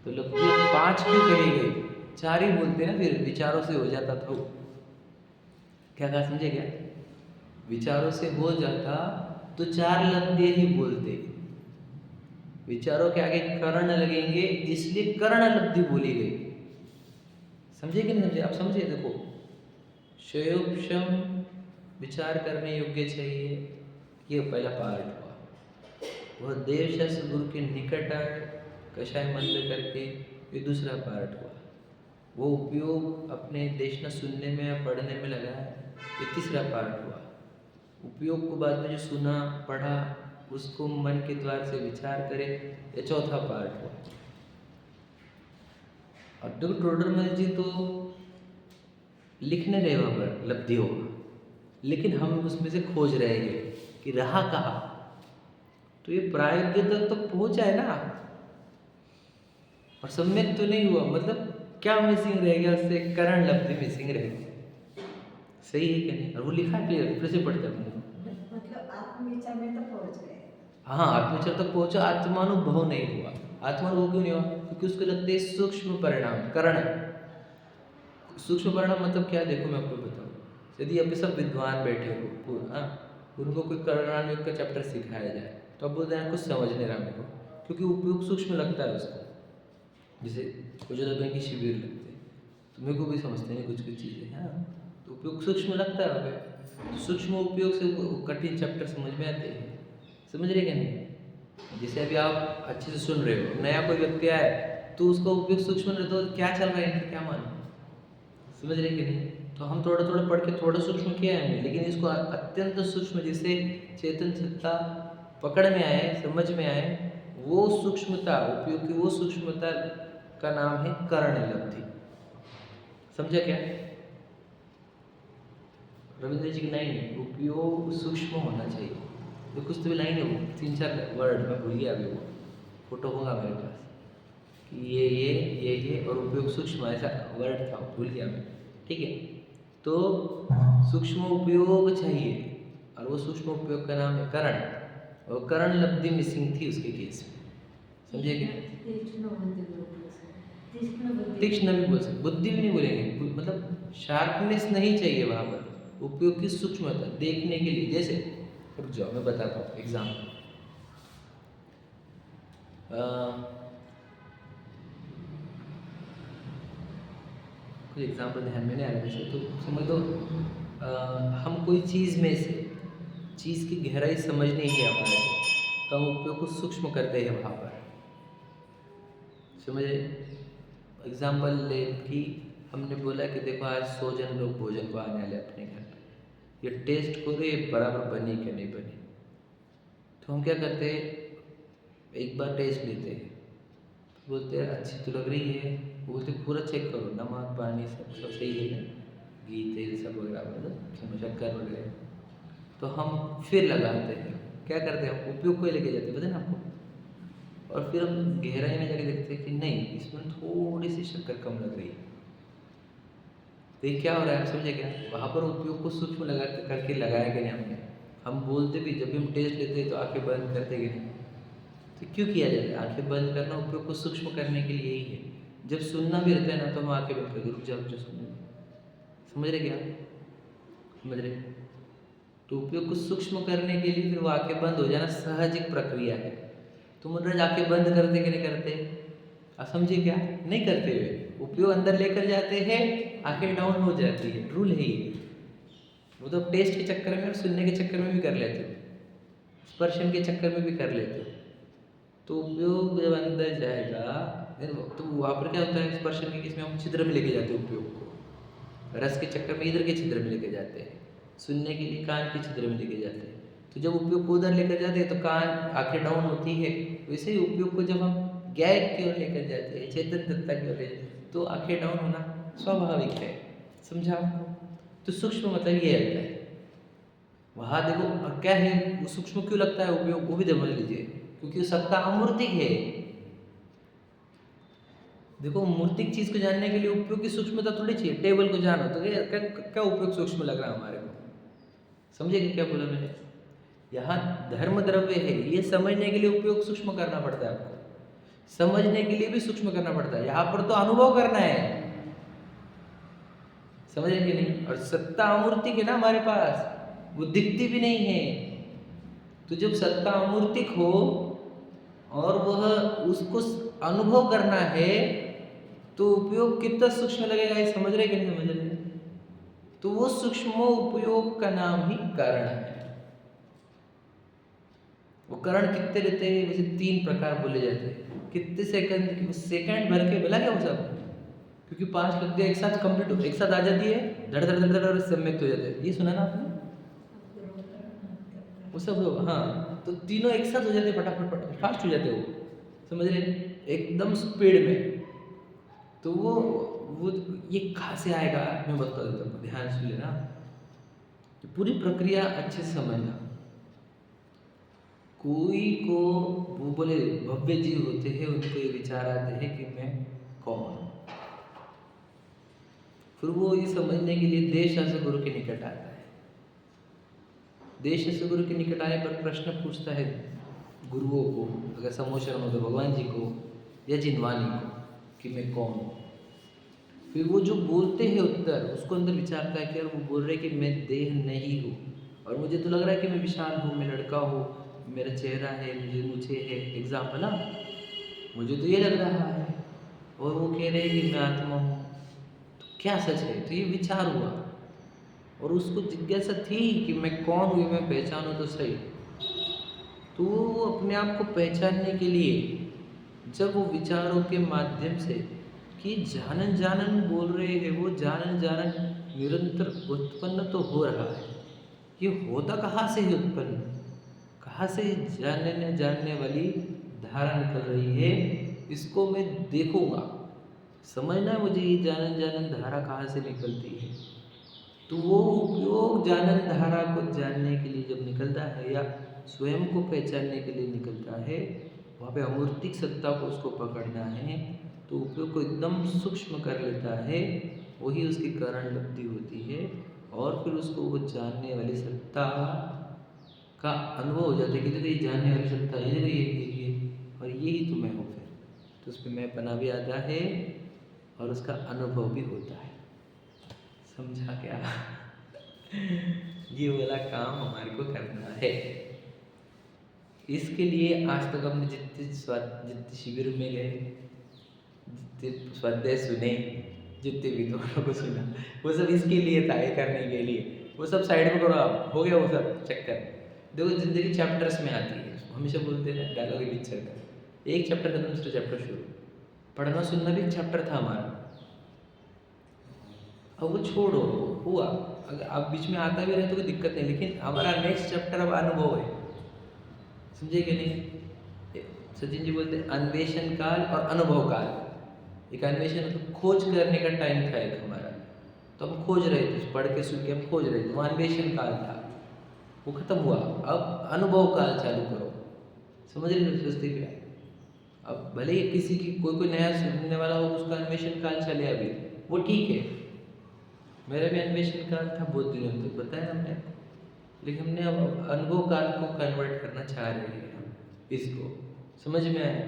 तो लब्धि 5 क्यों कही गई, 4 ही बोलते ना, फिर विचारों से हो जाता था वो। क्या कहा, समझे क्या? विचारों से हो जाता तो 4 लब्धि ही बोलते, विचारों के आगे करण लगेंगे, इसलिए करण लब्धि बोली गई। समझे कि नहीं समझे? आप समझे? देखो, शयोपशम विचार करने योग्य चाहिए, ये पहला पार्ट हुआ। वह देवशस गुरु के निकट आए, कषाय मंद करके, ये दूसरा पार्ट हुआ। वो उपयोग अपने देश न सुनने में या पढ़ने में लगा है, ये तीसरा पार्ट हुआ। उपयोग को बाद में जो सुना पढ़ा उसको मन के द्वार से विचार करे, ये चौथा पार्ट हुआ। और डॉक्टर टोडरमल जी तो लिखने रहे वहाँ पर लब्धि होगा, लेकिन हम उसमें से खोज रहे हैं कि रहा कहाँ। तो ये प्रायोग्य तक तो पहुंचा है ना, और सम्यक तो नहीं हुआ। मतलब क्या मिसिंग रह गया उससे? करण लब्धि मिसिंग रह गई। सही है क्या नहीं? और वो लिखा क्लियर, फिर से पढ़ते हैं। मतलब आत्मविचार में तो पहुंच गए। हाँ, आत्मविचार तक पहुंचा, आत्मानुभव नहीं हुआ। आत्मानुभव क्यों नहीं हुआ? क्योंकि उसको लगते हैं सूक्ष्म परिणाम, करण। सूक्ष्म परिणाम मतलब क्या? देखो मैं आपको बताऊँ। यदि अभी सब विद्वान बैठे हो, हाँ, उनको कोई करणानुयोग का चैप्टर सिखाया जाए तो अब बोलते हैं कुछ समझ नहीं रहा मेरे को, क्योंकि उपयोग सूक्ष्म लगता है उसको। जैसे कुछ की शिविर लगते हैं तो मेरे को भी समझते हैं कुछ कुछ चीज़ें, हाँ, तो उपयोग सूक्ष्म लगता है वहाँ पे। तो सूक्ष्म उपयोग से वो कठिन चैप्टर समझ में आते हैं। समझ रहे क्या नहीं? जैसे अभी आप अच्छे से सुन रहे हो, नया कोई व्यक्ति आया तो उसका उपयोग सूक्ष्म रहे तो क्या चल रहा है इनका क्या मालूम? समझ रहे कि नहीं? तो हम थोड़ा थोड़ा पढ़ के थोड़ा सूक्ष्म किया है, लेकिन इसको अत्यंत सूक्ष्म, जिससे चेतन सत्ता पकड़ में आए, समझ में आए, वो सूक्ष्मता, उपयोग की वो सूक्ष्मता का नाम है करण लब्धि। समझा क्या? रविंद्र जी की लाइन है, उपयोग सूक्ष्म होना चाहिए। तो कुछ तो भी लाइन है, वो 3-4 वर्ड मैं भूल गया अभी, वो फोटो होगा मेरे पास कि ये और उपयोग सूक्ष्म, ऐसा वर्ड था, भूल गया मैं। ठीक है, तो सूक्ष्म उपयोग चाहिए, और वो सूक्ष्म उपयोग का नाम है करण, और करण लब्धि मिसिंग थी उसके केस में। समझे कि तीक्ष्ण भी बोल सकते, बुद्धि भी नहीं बोलेंगे, मतलब शार्पनेस नहीं चाहिए वहाँ पर। उपयोग की सूक्ष्मता देखने के लिए, जैसे रुक जाओ मैं बताता हूँ एग्जाम्पल। कुछ एग्जाम्पल ध्यान में नहीं आ रहा वैसे, तो समझ लो हम कोई चीज़ में से चीज़ की गहराई समझ नहीं है हमारे को, तो हम उपयोग को सूक्ष्म करते हैं वहाँ पर। समझे? एग्जाम्पल ले कि हमने बोला कि देखो आज 100 जन लोग भोजन को आने वाले अपने घर पे, ये टेस्ट करो ये बराबर बनी कि नहीं बनी। तो हम क्या करते हैं, एक बार टेस्ट लेते हैं, बोलते हैं अच्छी तो लग रही है, बोलते पूरा चेक करो, नमक पानी सब सही है, घी तेल सब वगैरह, मतलब शक्कर वगैरह। तो हम फिर लगाते हैं, क्या करते हैं, उपयोग को लेके जाते हैं, पता है ना आपको। और फिर हम गहराई में जाके देखते हैं कि नहीं, इसमें थोड़ी सी शक्कर कम लग रही है। तो ये क्या हो रहा है, आप समझे क्या? वहाँ पर उपयोग को सूक्ष्म लगा करके लगाया कि नहीं हमने। हम बोलते भी, जब भी हम टेस्ट लेते हैं तो आंखें बंद करते कि नहीं? तो क्यों किया जाता है? आंखें बंद करना उपयोग को सूक्ष्म करने के लिए ही है। जब सुनना भी रहता है ना, तो हम आंखें बंद करके रुक जाओ सुनने। समझ रहे क्या? समझ रहे? तो उपयोग को सूक्ष्म करने के लिए फिर वो आंखें बंद हो जाना सहज एक प्रक्रिया है। तो मनोरंजन आंखें बंद करते कि नहीं करते? आप समझे क्या? नहीं करते हुए उपयोग अंदर लेकर जाते हैं, आंखें डाउन हो जाती है, रूल है ये। वो तो टेस्ट के चक्कर में और सुनने के चक्कर में भी कर लेते हो, स्पर्शन के चक्कर में भी कर लेते हो। तो उपयोग जब अंदर जाएगा तो वहाँ पर क्या होता है, स्पर्शन के केस में हम छिद्र में लेके जाते हैं उपयोग को, रस के चक्कर में इधर के छिद्र में लेके जाते हैं, सुनने के लिए कान के छिद्र में लेके जाते हैं। तो जब उपयोग को उधर लेकर जाते हैं तो कान आंखें डाउन होती है। वैसे ही उपयोग को जब हम ज्ञायक की ओर लेकर जाते हैं, चेतन तत्ता की ओर लेकर, तो आंखें डाउन होना स्वाभाविक है। समझा आपको? तो सूक्ष्म मतलब ये आता है वहाँ। देखो और क्या है, वो सूक्ष्म क्यों लगता है उपयोग, वो भी समझ लीजिए, क्योंकि सत्ता अमूर्तिक है। देखो मूर्तिक चीज को जानने के लिए उपयोग की सूक्ष्मता थोड़ी चाहिए। टेबल को जानो तो क्या उपयोग सूक्ष्म लग रहा है हमारे को? समझे कि क्या बोला मैंने? यहाँ धर्म द्रव्य है, ये समझने के लिए उपयोग सूक्ष्म करना पड़ता है आपको, समझने के लिए भी सूक्ष्म करना पड़ता है। यहाँ पर तो अनुभव करना है, समझ रहे कि नहीं? और सत्ता अमूर्तिक है ना हमारे पास, वो दिखती भी नहीं है। तो जब सत्ता अमूर्तिक हो और वह उसको अनुभव करना है, तो उपयोग कितना सूक्ष्म लगेगा, ये समझ रहे कि नहीं समझ रहे? तो वो सूक्ष्म उपयोग का नाम ही कारण है। वो कारण कितने रहते हैं? वैसे 3 प्रकार बोले जाते हैं। कितने सेकंड, सेकंड भर के बोला क्या वो सब? क्योंकि 5 लगते हैं, एक साथ कंप्लीट हो, एक साथ आ जाती है, धड़ धड़ धड़ धड़ और सम्यक्त हो जाते हैं। ये सुना ना आपने? वो सब लोग, हाँ, तो तीनों एक साथ हो जाते हैं, फटाफट फटाफट फास्ट हो जाते हैं वो, समझ रहे? एकदम स्पीड में। तो वो ये कहाँ से आएगा, मैं बता देता हूँ, ध्यान से लेना। तो पूरी प्रक्रिया अच्छे से समझना। कोई को वो बोले भव्य जीव होते हैं, उनको ये विचार आते हैं कि मैं कौन हूँ। फिर वो ये समझने के लिए देश शास्त्र गुरु के निकट आता है। देश शास्त्र गुरु के निकट आने पर प्रश्न पूछता है गुरुओं को, अगर समोशरण हो तो भगवान जी को या जिनवानी को, कि मैं कौन हूँ। फिर वो जो बोलते हैं उत्तर, उसको अंदर विचारता है कि यार वो बोल रहे कि मैं देह नहीं हूँ, और मुझे तो लग रहा है कि मैं विशाल हूँ, मैं लड़का हूँ, मेरा चेहरा है, मुझे है, एग्जाम्पल ना, मुझे तो ये लग रहा है, और वो कह रहे हैं कि मैं आत्मा हूँ, तो क्या सच है? तो ये विचार हुआ, और उसको जिज्ञासा थी कि मैं कौन हूँ, मैं पहचानूँ तो सही। तो वो अपने आप को पहचानने के लिए जब वो विचारों के माध्यम से कि जानन जानन बोल रहे हैं, वो जानन जानन निरंतर उत्पन्न तो हो रहा है, ये होता कहाँ से है उत्पन्न, कहाँ से जानने वाली धारा निकल रही है, इसको मैं देखूंगा, समझना है मुझे ये जानन जानन धारा कहाँ से निकलती है। तो वो उपयोग जानन धारा को जानने के लिए जब निकलता है, या स्वयं को पहचानने के लिए निकलता है, वहाँ पे अमूर्तिक सत्ता को उसको पकड़ना है, तो उपयोग को एकदम सूक्ष्म कर लेता है, वही उसकी कारण लब्धि होती है, और फिर उसको वो जानने वाली सत्ता का अनुभव हो जाता है कि देखो ये जानने वाली सत्ता, ये देखो ये और यही तो मैं हूँ। फिर तो उस पर मैं पना भी आता है, और उसका अनुभव भी होता है। समझा क्या? ये वाला काम हमारे को करना है। इसके लिए आज तक हमने जितने शिविर में गए, जितने स्वाध्याय सुने, जितने विद्वानों को सुना, वो सब इसके लिए था, ये करने के लिए। वो सब साइड में करो, आप हो गया वो सब चक्कर। देखो जिंदगी चैप्टर्स में आती है, हमेशा बोलते हैं डायलॉग ही पिक्चर का, एक चैप्टर खत्म दूसरा चैप्टर शुरू। पढ़ना सुनना भी एक चैप्टर था हमारा, अब वो छोड़ो, हुआ, अगर आप बीच में आता भी रहे तो कोई दिक्कत नहीं, लेकिन हमारा नेक्स्ट चैप्टर अब अनुभव है, समझे कि नहीं? सचिन जी बोलते हैं अन्वेषण काल और अनुभव काल। एक अन्वेषण मतलब खोज करने का टाइम था एक हमारा, तो हम खोज रहे थे, पढ़ के सुन के हम खोज रहे थे, वो अन्वेषण काल था, वो खत्म हुआ। अब अनुभव काल चालू करो, समझ रहे हो? सोचते क्या, अब भले ही किसी की कोई नया सुनने वाला हो, उसका अन्वेषण काल चले अभी, वो ठीक है। मेरा भी अन्वेषण काल था बहुत दिनों तक, बताया हमने, लेकिन हमने अब अनुभव काल को कन्वर्ट करना चाह रहे हैं हम, इसको समझ में आया?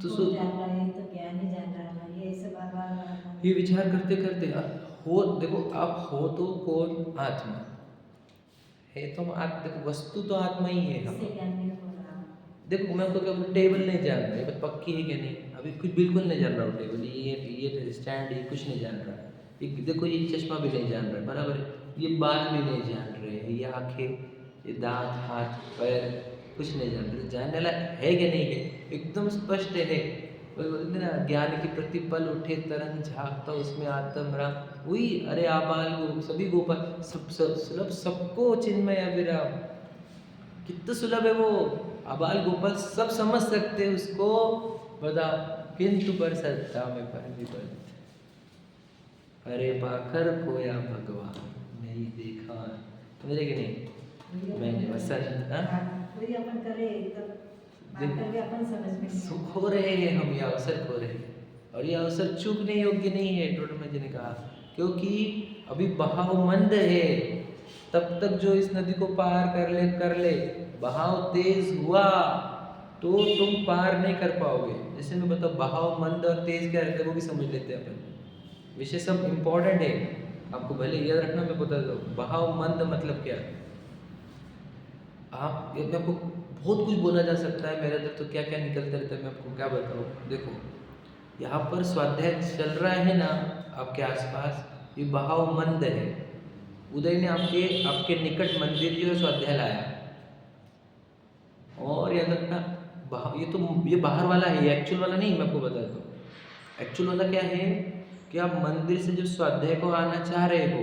तो जान रहा है तो ज्ञान ही जान रहा है, ये सब बार ये विचार करते करते हो, देखो आप हो तो कौन? आत्मा है, तो देखो वस्तु तो आत्मा ही है। हम देखो, मैं तो क्या टेबल नहीं जान रहा, ये पक्की है कि नहीं, अभी कुछ बिल्कुल नहीं जान रहा हूँ, टेबल ये स्टैंड, ये कुछ नहीं जान रहा, देखो ये चश्मा भी नहीं जान रहा है, बराबर है, ये बाल भी नहीं जान रहे हैं, ये आंखें, ये दांत, हाथ, पैर, कुछ नहीं जान रहे, जानने वाला है कि नहीं है, एकदम स्पष्ट है। बोलते ना, ज्ञान की प्रतिपल उठे तरंग झाँकता उसमें आत्म राम, वही, अरे आबाल को सभी गोपाल, सब सुलभ, सबको चिन्मय अभिराम, कितना सुलभ है वो, आबाल गोपाल सब समझ सकते हैं उसको, बता, किंतु पर सत्ता में पर विपरीत, अरे पाखर खोया भगवान नहीं देखा, समझे कि नहीं? मैंने वसंत अपन करे तब अपन समझ में सुख हो रहे हैं हम, ये अवसर खो रहे हैं, और ये अवसर चूकने योग्य नहीं है, टोटल जी ने कहा, क्योंकि अभी बहाव मंद है, तब तक जो इस नदी को पार कर ले, बहाव तेज हुआ तो तुम पार नहीं कर पाओगे। जैसे मैं बताऊँ, बहाव मंद और तेज क्या रहता है वो भी समझ लेते हैं अपन, विषय सब इम्पोर्टेंट है, आपको भले याद रखना, मैं बता दूँ, बहाव मंद मतलब क्या? आप मैं आपको बहुत कुछ बोला जा सकता है, मेरे अंदर तो क्या क्या निकलता रहता है, मैं आपको क्या बताऊँ। देखो, यहाँ पर स्वाध्याय चल रहा है ना आपके आसपास, ये बहाव मंद है। उदय ने आपके आपके निकट मंदिर जो है स्वाध्याय लाया, और याद रखना ये बाहर वाला है, ये एक्चुअल वाला नहीं। मैं आपको बताता हूँ एक्चुअल वाला क्या है कि आप मंदिर से जो स्वाध्याय को आना चाह रहे हो,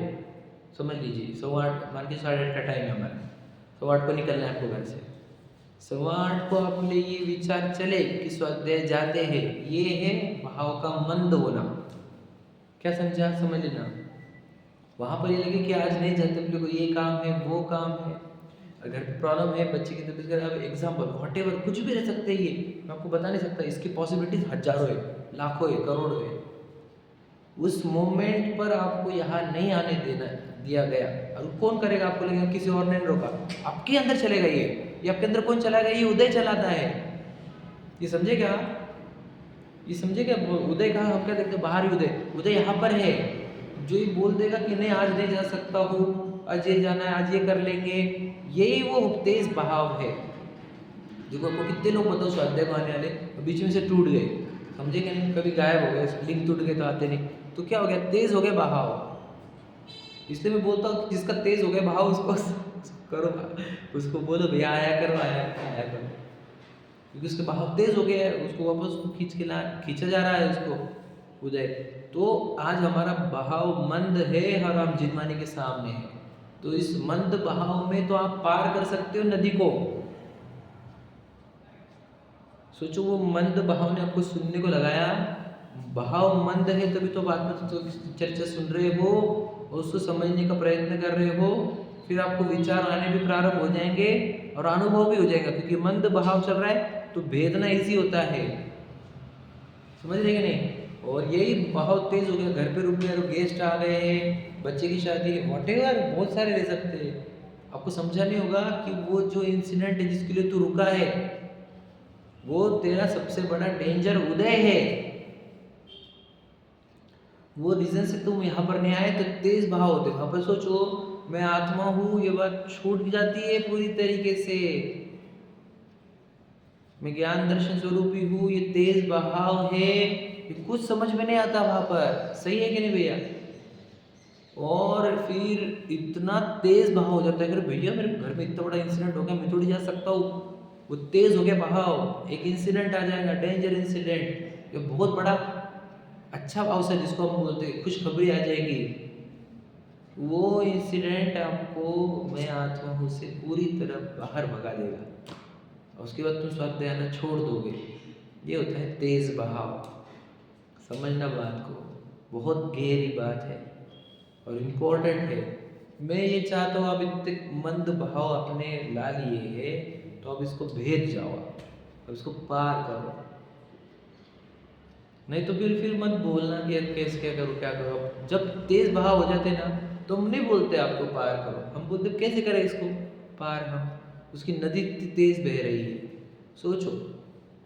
समझ लीजिए 8:15 मान के 8:30 का टाइम है हमारा, 8:15 को निकलना है आपको घर से। 8:15 को आप लिए ये विचार चले कि स्वाध्याय जाते हैं, ये है भाव का मंद होना। क्या समझा, समझ लेना। वहाँ पर ये लगे कि आज नहीं जाते, अपने को ये काम है वो काम है, घर पे प्रॉब्लम है, बच्चे की तबीयत खराब है, एग्जाम्पल व्हाटएवर कुछ भी रह सकते हैं। ये मैं आपको बता नहीं सकता, इसकी पॉसिबिलिटीज हजारों है, लाखों है, करोड़ों है। उस मोमेंट पर आपको यहाँ नहीं आने देना दिया गया, और कौन करेगा? आपको लगेगा किसी और ने रोका, आपके अंदर चलेगा ये आपके अंदर कौन चलाएगा? ये उदय चलाता है। ये समझे क्या? ये समझे क्या? उदय कहा, हम क्या देखते बाहर ही उदय यहाँ पर है। जो ये बोल देगा कि नहीं आज नहीं जा सकता हूँ, आज ये जाना है, आज ये कर लेंगे, यही वो तेज बहाव है। देखो आपको कितने लोग बताओ स्वाध्याय को आने वाले बीच में से टूट गए, समझे क्या? नहीं, कभी गायब हो गए, लिंक टूट गए तो आते नहीं, तो क्या हो गया? तेज हो गया बहाव। इसलिए मैं बोलता हूँ जिसका तेज हो गया बहाव उसको करो, उसको बोलो भैया आया करो, आया करो, क्योंकि उसके बहाव तेज हो गया है, उसको वापस उसको खींचा जा रहा है उसको उदय। तो आज हमारा बहाव मंद है और हम जिनमानी के सामने है। तो इस मंद बहाव में तो आप पार कर सकते हो नदी को। सोचो, वो मंद बहाव ने आपको सुनने को लगाया, बहाव मंद है तभी तो बात में तो चर्चा सुन रहे हो और उसको समझने का प्रयत्न कर रहे हो। फिर आपको विचार आने भी प्रारंभ हो जाएंगे और अनुभव भी हो जाएगा, क्योंकि मंद बहाव चल रहा है तो भेदना इजी होता है, समझ रहे कि नहीं? और यही बहाव तेज हो गया, घर पे रुक गए, गेस्ट आ गए हैं, बच्चे की शादी, व्हाटएवर बहुत सारे रह सकते हैं। आपको समझा नहीं होगा कि वो जो इंसिडेंट है जिसके लिए तू रुका है, वो तेरा सबसे बड़ा डेंजर उदय है। वो रीजन से तुम यहाँ पर नहीं आए तो तेज बहाव होते। वहां पर सोचो, मैं आत्मा हूँ, ये बात छूट जाती है पूरी तरीके से। मैं ज्ञान दर्शन स्वरूपी हूँ, ये तेज बहाव है, ये कुछ समझ में नहीं आता वहां पर। सही है कि नहीं भैया? और फिर इतना तेज बहाव हो जाता है, अगर भैया मेरे घर में इतना बड़ा इंसिडेंट हो गया, मैं थोड़ी जा सकता हूँ। वो तेज हो गया बहाव, एक इंसिडेंट आ जाएगा, डेंजर इंसिडेंट, ये बहुत बड़ा अच्छा अवसर जिसको हम बोलते हैं खुशखबरी आ जाएगी। वो इंसिडेंट आपको मैं आत्मा हूँ से पूरी तरह बाहर भगा देगा, और उसके बाद तुम स्वाध्याय आना छोड़ दोगे। ये होता है तेज बहाव। समझना बात को, बहुत गहरी बात है और इम्पोर्टेंट है। मैं ये चाहता हूँ आप इतने मंद भाव अपने ला लिए है, तो अब इसको भेद जाओ, अब इसको पार करो। नहीं तो फिर मत बोलना कि कैसे क्या करो क्या करो। जब तेज बहाव हो जाते ना तो हम नहीं बोलते आपको पार करो, हम बोलते कैसे करें इसको पार। हम उसकी नदी इतनी तेज बह रही है। सोचो,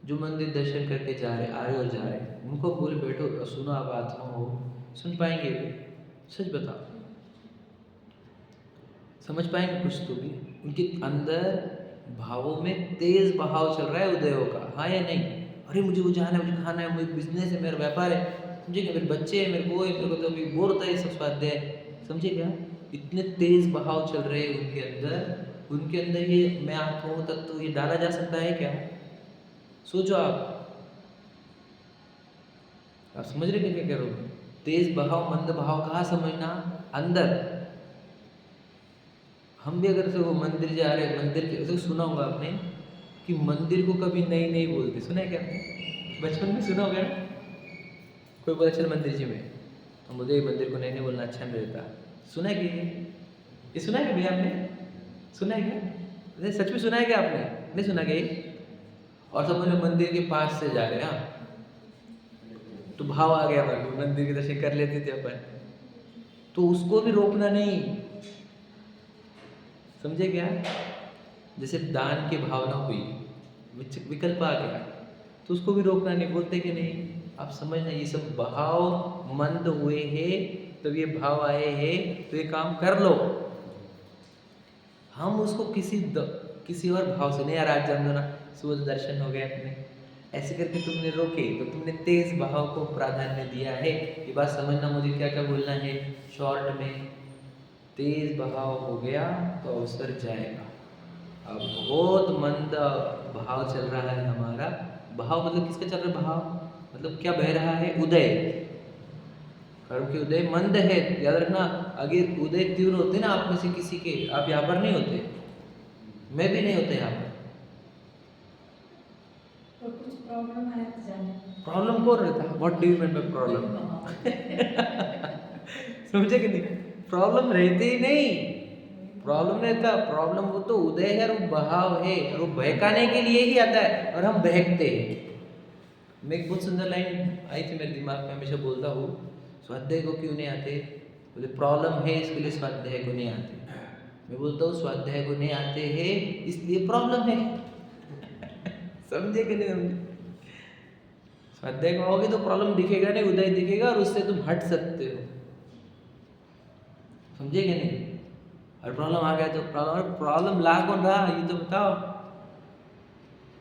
जो मंदिर दर्शन करके जा रहे, आ रहे और जा रहे, उनको बोले बैठो और सुनो, आप आत्मा हो, सुन पाएंगे? सच बताओ, समझ पाएंगे कुछ तो भी? उनके अंदर भावों में तेज बहाव चल रहा है उदयों का, हाँ या नहीं? अरे मुझे वो जाना है, मुझे खाना है, मुझे बिजनेस है, मेरा व्यापार है, समझे क्या? मेरे बच्चे हैं, मेरे वो है, मेरे को तो अभी बोर होता है ये सब स्वाध्याय, समझे क्या? इतने तेज बहाव चल रहे हैं उनके अंदर। उनके अंदर ये मैं आत्मा हूँ तत्व ये डाला जा सकता है क्या? सोचो आप समझ रहे क्या कह रहे हो? तेज बहाव मंद बहाव कहाँ समझना? अंदर। हम भी अगर से वो मंदिर जा रहे हैं, मंदिर के ऐसे सुना होगा आपने कि मंदिर को कभी नहीं नहीं बोलते, सुना है क्या आपने? बचपन में सुना होगा ना, कोई बोला चल मंदिर जी में, तो मुझे मंदिर को नहीं नहीं बोलना अच्छा नहीं रहता। सुना है कि ये सुना है कि भैया आपने? सुना है क्या? अरे सच में सुना है क्या आपने? नहीं सुना क्या ये? और सब लोग मंदिर के पास से जा रहे हैं, हाँ तो भाव आ गया हमारे को, मंदिर के दर्शन कर लेते थे अपन, तो उसको भी रोकना नहीं, समझे क्या? जैसे दान की भावना हुई, विकल्प आ गया, तो उसको भी रोकना नहीं, बोलते कि नहीं आप समझना ये सब भाव मंद हुए हैं, तब ये भाव आए हैं, तो ये काम कर लो। हम उसको किसी और भाव से नहीं, यार आज जान दो ना, सुबह दर्शन हो गए अपने, ऐसे करके तुमने रोके तो तुमने तेज भाव को प्राधान्य दिया है। ये बात समझना, मुझे क्या क्या बोलना है शॉर्ट में। तेज भाव हो गया तो अवसर जाएगा। अब बहुत मंद भाव चल रहा है हमारा। भाव मतलब किसका चल रहा है? भाव मतलब क्या बह रहा है? उदय, कर्म के उदय मंद है। याद रखना, अगर उदय तीव्र होते ना आप में से किसी के, आप यहाँ पर नहीं होते, मैं भी नहीं होता यहाँ पर। तो कुछ प्रॉब्लम है तो जाने। प्रॉब्लम कौन रहता? What do you mean by problem? समझे कि नहीं? प्रॉब्लम रहती ही नहीं, प्रॉब्लम रहता। प्रॉब्लम वो तो उदय है और वो बहाव है, और वो बहकाने के लिए ही आता है और हम बहकते हैं। मैं एक बहुत सुंदर लाइन आई थी मेरे दिमाग में, हमेशा बोलता हूँ, स्वाध्याय को क्यों नहीं आते? बोले प्रॉब्लम है इसके लिए स्वाध्याय को नहीं आते। मैं बोलता हूँ स्वाध्याय को नहीं आते हैं इसलिए प्रॉब्लम है। समझे कि नहीं समझे? स्वाध्याय को आओगे तो प्रॉब्लम दिखेगा नहीं, उदय दिखेगा और उससे तुम हट सकते हो। समझे कि नहीं? और प्रॉब्लम आ गया तो प्रॉब्लम ला कौन रहा ये तो बताओ।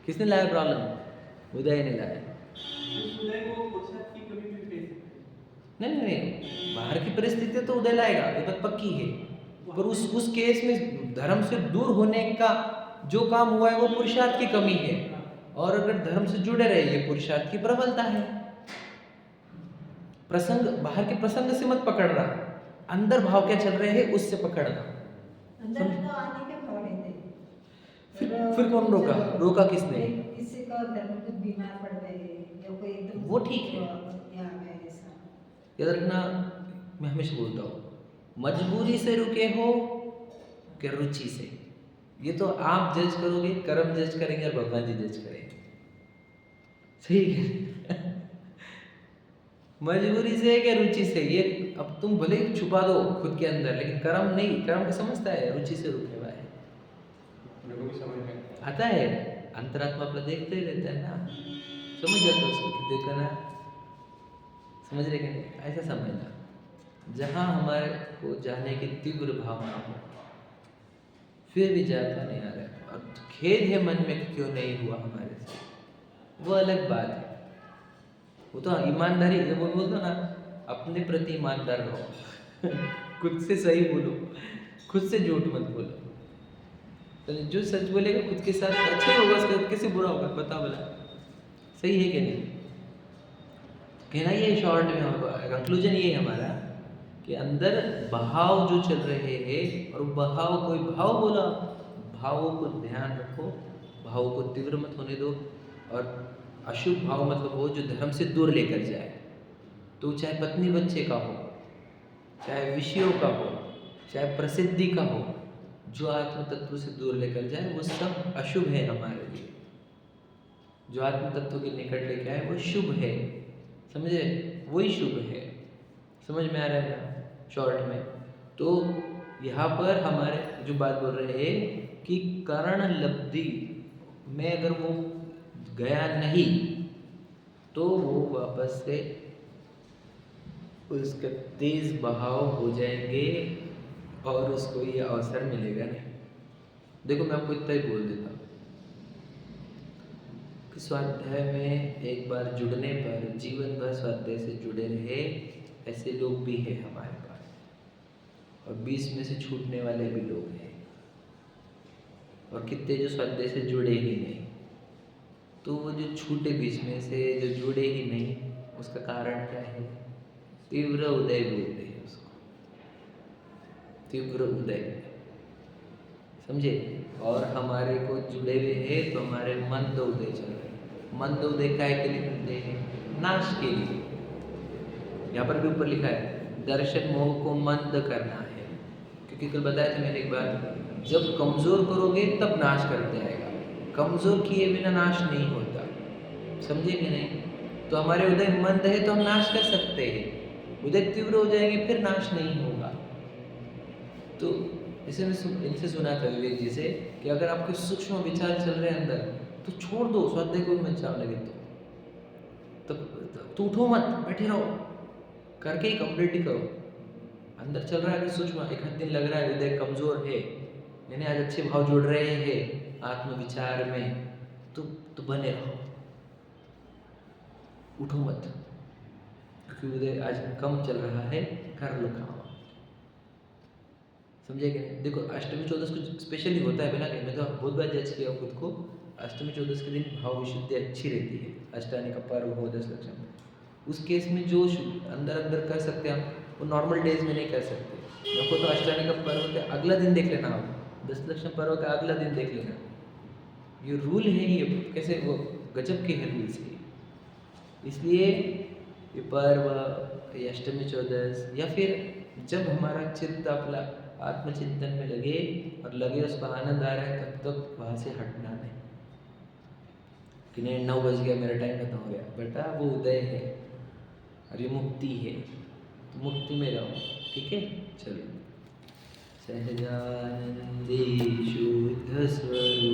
किसने लाया प्रॉब्लम? उदय ने लाया। उस उदय को पुरुषार्थ की कमी भी कह सकते हैं। नहीं, बाहर की परिस्थिति तो उदय लाएगा, ये बात पक्की है। पर उस केस में धर्म से दूर होने का जो काम हुआ है वो पुरुषार्थ की कमी है, और अगर धर्म से जुड़े रहे ये पुरुषार्थ की प्रबलता है। प्रसंग, बाहर के प्रसंग से मत पकड़ना, अंदर भाव क्या चल रहे हैं उससे पकड़ना। अंदर तो आने के भाव नहीं थे। फिर कौन रोका? रोका किसने? किसी का घर में कुछ बीमार पड़ गए या कोई एकदम वो ठीक है। यहाँ गए ऐसा। याद रखना, मैं हमेशा बोलता हूँ, मजबूरी से रुके हो कि रुचि से, ये तो आप जज करोगे, कर्म जज करेंगे और भगवान जी जज करेंगे। सही है? मजबूरी से कि रुचि से, ये अब तुम भले ही छुपा दो खुद के अंदर, लेकिन कर्म नहीं, कर्म को समझता है, रुचि से रुके हुआ है। मेरे को भी समझ में आता है, अंतरात्मा अपना देखते ही रहता है ना, समझ जाता है उसको कि देखो ना, समझ रहे कि नहीं? ऐसा समझना, जहाँ हमारे को जाने की तीव्र भावना हो, फिर भी जाता नहीं आ रहा है और खेद है मन में कि क्यों नहीं हुआ हमारे से, वो अलग बात है। वो तो ईमानदारी, जब वो बोलते ना, अपने प्रति ईमानदार रहो। खुद से सही बोलो, खुद से झूठ मत बोलो। तो जो सच बोलेगा खुद के साथ अच्छा ही होगा, उसका कैसे बुरा होगा? बता बोला, सही है कि नहीं? कहना ये शॉर्ट में कंक्लूजन ये है हमारा कि अंदर बहाव जो चल रहे हैं, और बहाव, कोई भाव बोला, भावों को ध्यान रखो, भावों को तीव्र मत होने दो। और अशुभ भाव मतलब वो जो धर्म से दूर लेकर जाए, तो चाहे पत्नी बच्चे का हो, चाहे विषयों का हो, चाहे प्रसिद्धि का हो, जो आत्म तत्व से दूर लेकर जाए वो सब अशुभ है हमारे लिए। जो आत्म तत्व के निकट लेके आए वो शुभ है, समझे? वही शुभ है। समझ में आ रहा है ना शॉर्ट में? तो यहाँ पर हमारे जो बात बोल रहे हैं कि कारण लब्धि में अगर वो गया नहीं तो वो वापस से उसका तेज बहाव हो जाएंगे और उसको ये अवसर मिलेगा नहीं। देखो मैं आपको इतना ही बोल देता हूँ कि स्वाध्याय में एक बार जुड़ने पर जीवन भर स्वाध्याय से जुड़े रहे ऐसे लोग भी हैं हमारे पास, और 20 में से छूटने वाले भी लोग हैं, और कितने जो स्वाध्याय से जुड़े ही नहीं। तो वो जो छूटे 20 में से, जो जुड़े ही नहीं, उसका कारण क्या है? तीव्र उदय बोलते हैं उसको, तीव्र उदय, समझे? और हमारे को जुड़े हुए हैं तो हमारे मंद उदय चल रहे हैं। मंद उदय काय के लिए मिलते हैं? नाश के लिए। यहाँ पर भी ऊपर लिखा है दर्शन मोह को मंद करना है, क्योंकि कल बताया था मैंने एक बार, जब कमजोर करोगे तब नाश करते आएगा, कमजोर किए बिना नाश नहीं होता। समझे कि नहीं? तो हमारे उदय मंद है तो हम नाश कर सकते हैं, उदय तीव्र हो जाएंगे फिर नाश नहीं होगा। तो इसे मैं इनसे सुना था विवेक जी से कि अगर आपके सूक्ष्म विचार चल रहे हैं अंदर तो छोड़ दो, स्वाध्याय को भी मत जाओ लगे तो उठो मत, बैठे रहो, करके ही कंप्लीट ही करो। अंदर चल रहा है अगर सूक्ष्म, एक आध दिन लग रहा है उदय कमजोर है, मैंने आज अच्छे भाव जुड़ रहे हैं, आत्म विचार में, तो बने रहो, उठो मत, क्योंकि उदय आज कम चल रहा है, कर लो काम। समझे कि नहीं? देखो अष्टमी चौदस कुछ स्पेशली होता है बिना, मैं तो बहुत बार जज किया खुद को। अष्टमी चौदस के दिन भाव विशुद्धि अच्छी रहती है, अष्टानी का पर्व हो 10 लक्षण, उस केस में जो अंदर अंदर कर सकते हैं हम, वो नॉर्मल डेज में नहीं कर सकते। देखो तो अष्टानी का पर्व के अगला दिन देख लेना, आप 10 लक्षण पर्व का अगला दिन देख लेना। ये रूल है, ये कैसे वो गजब के हैं रूल्स है। इसलिए ये पर्व, ये अष्टमी चौदस, या फिर जब हमारा चित्त अपना आत्मचिंतन में लगे और लगे उसको आनंद आ रहा है, तब तक वहाँ से हटना नहीं कि नहीं 9 बज गया, मेरा टाइम खत्म हो गया। बेटा वो उदय है और ये मुक्ति है, तो मुक्ति में रहो, ठीक है। चलो, सहजानंदी शुद्ध स्वरूप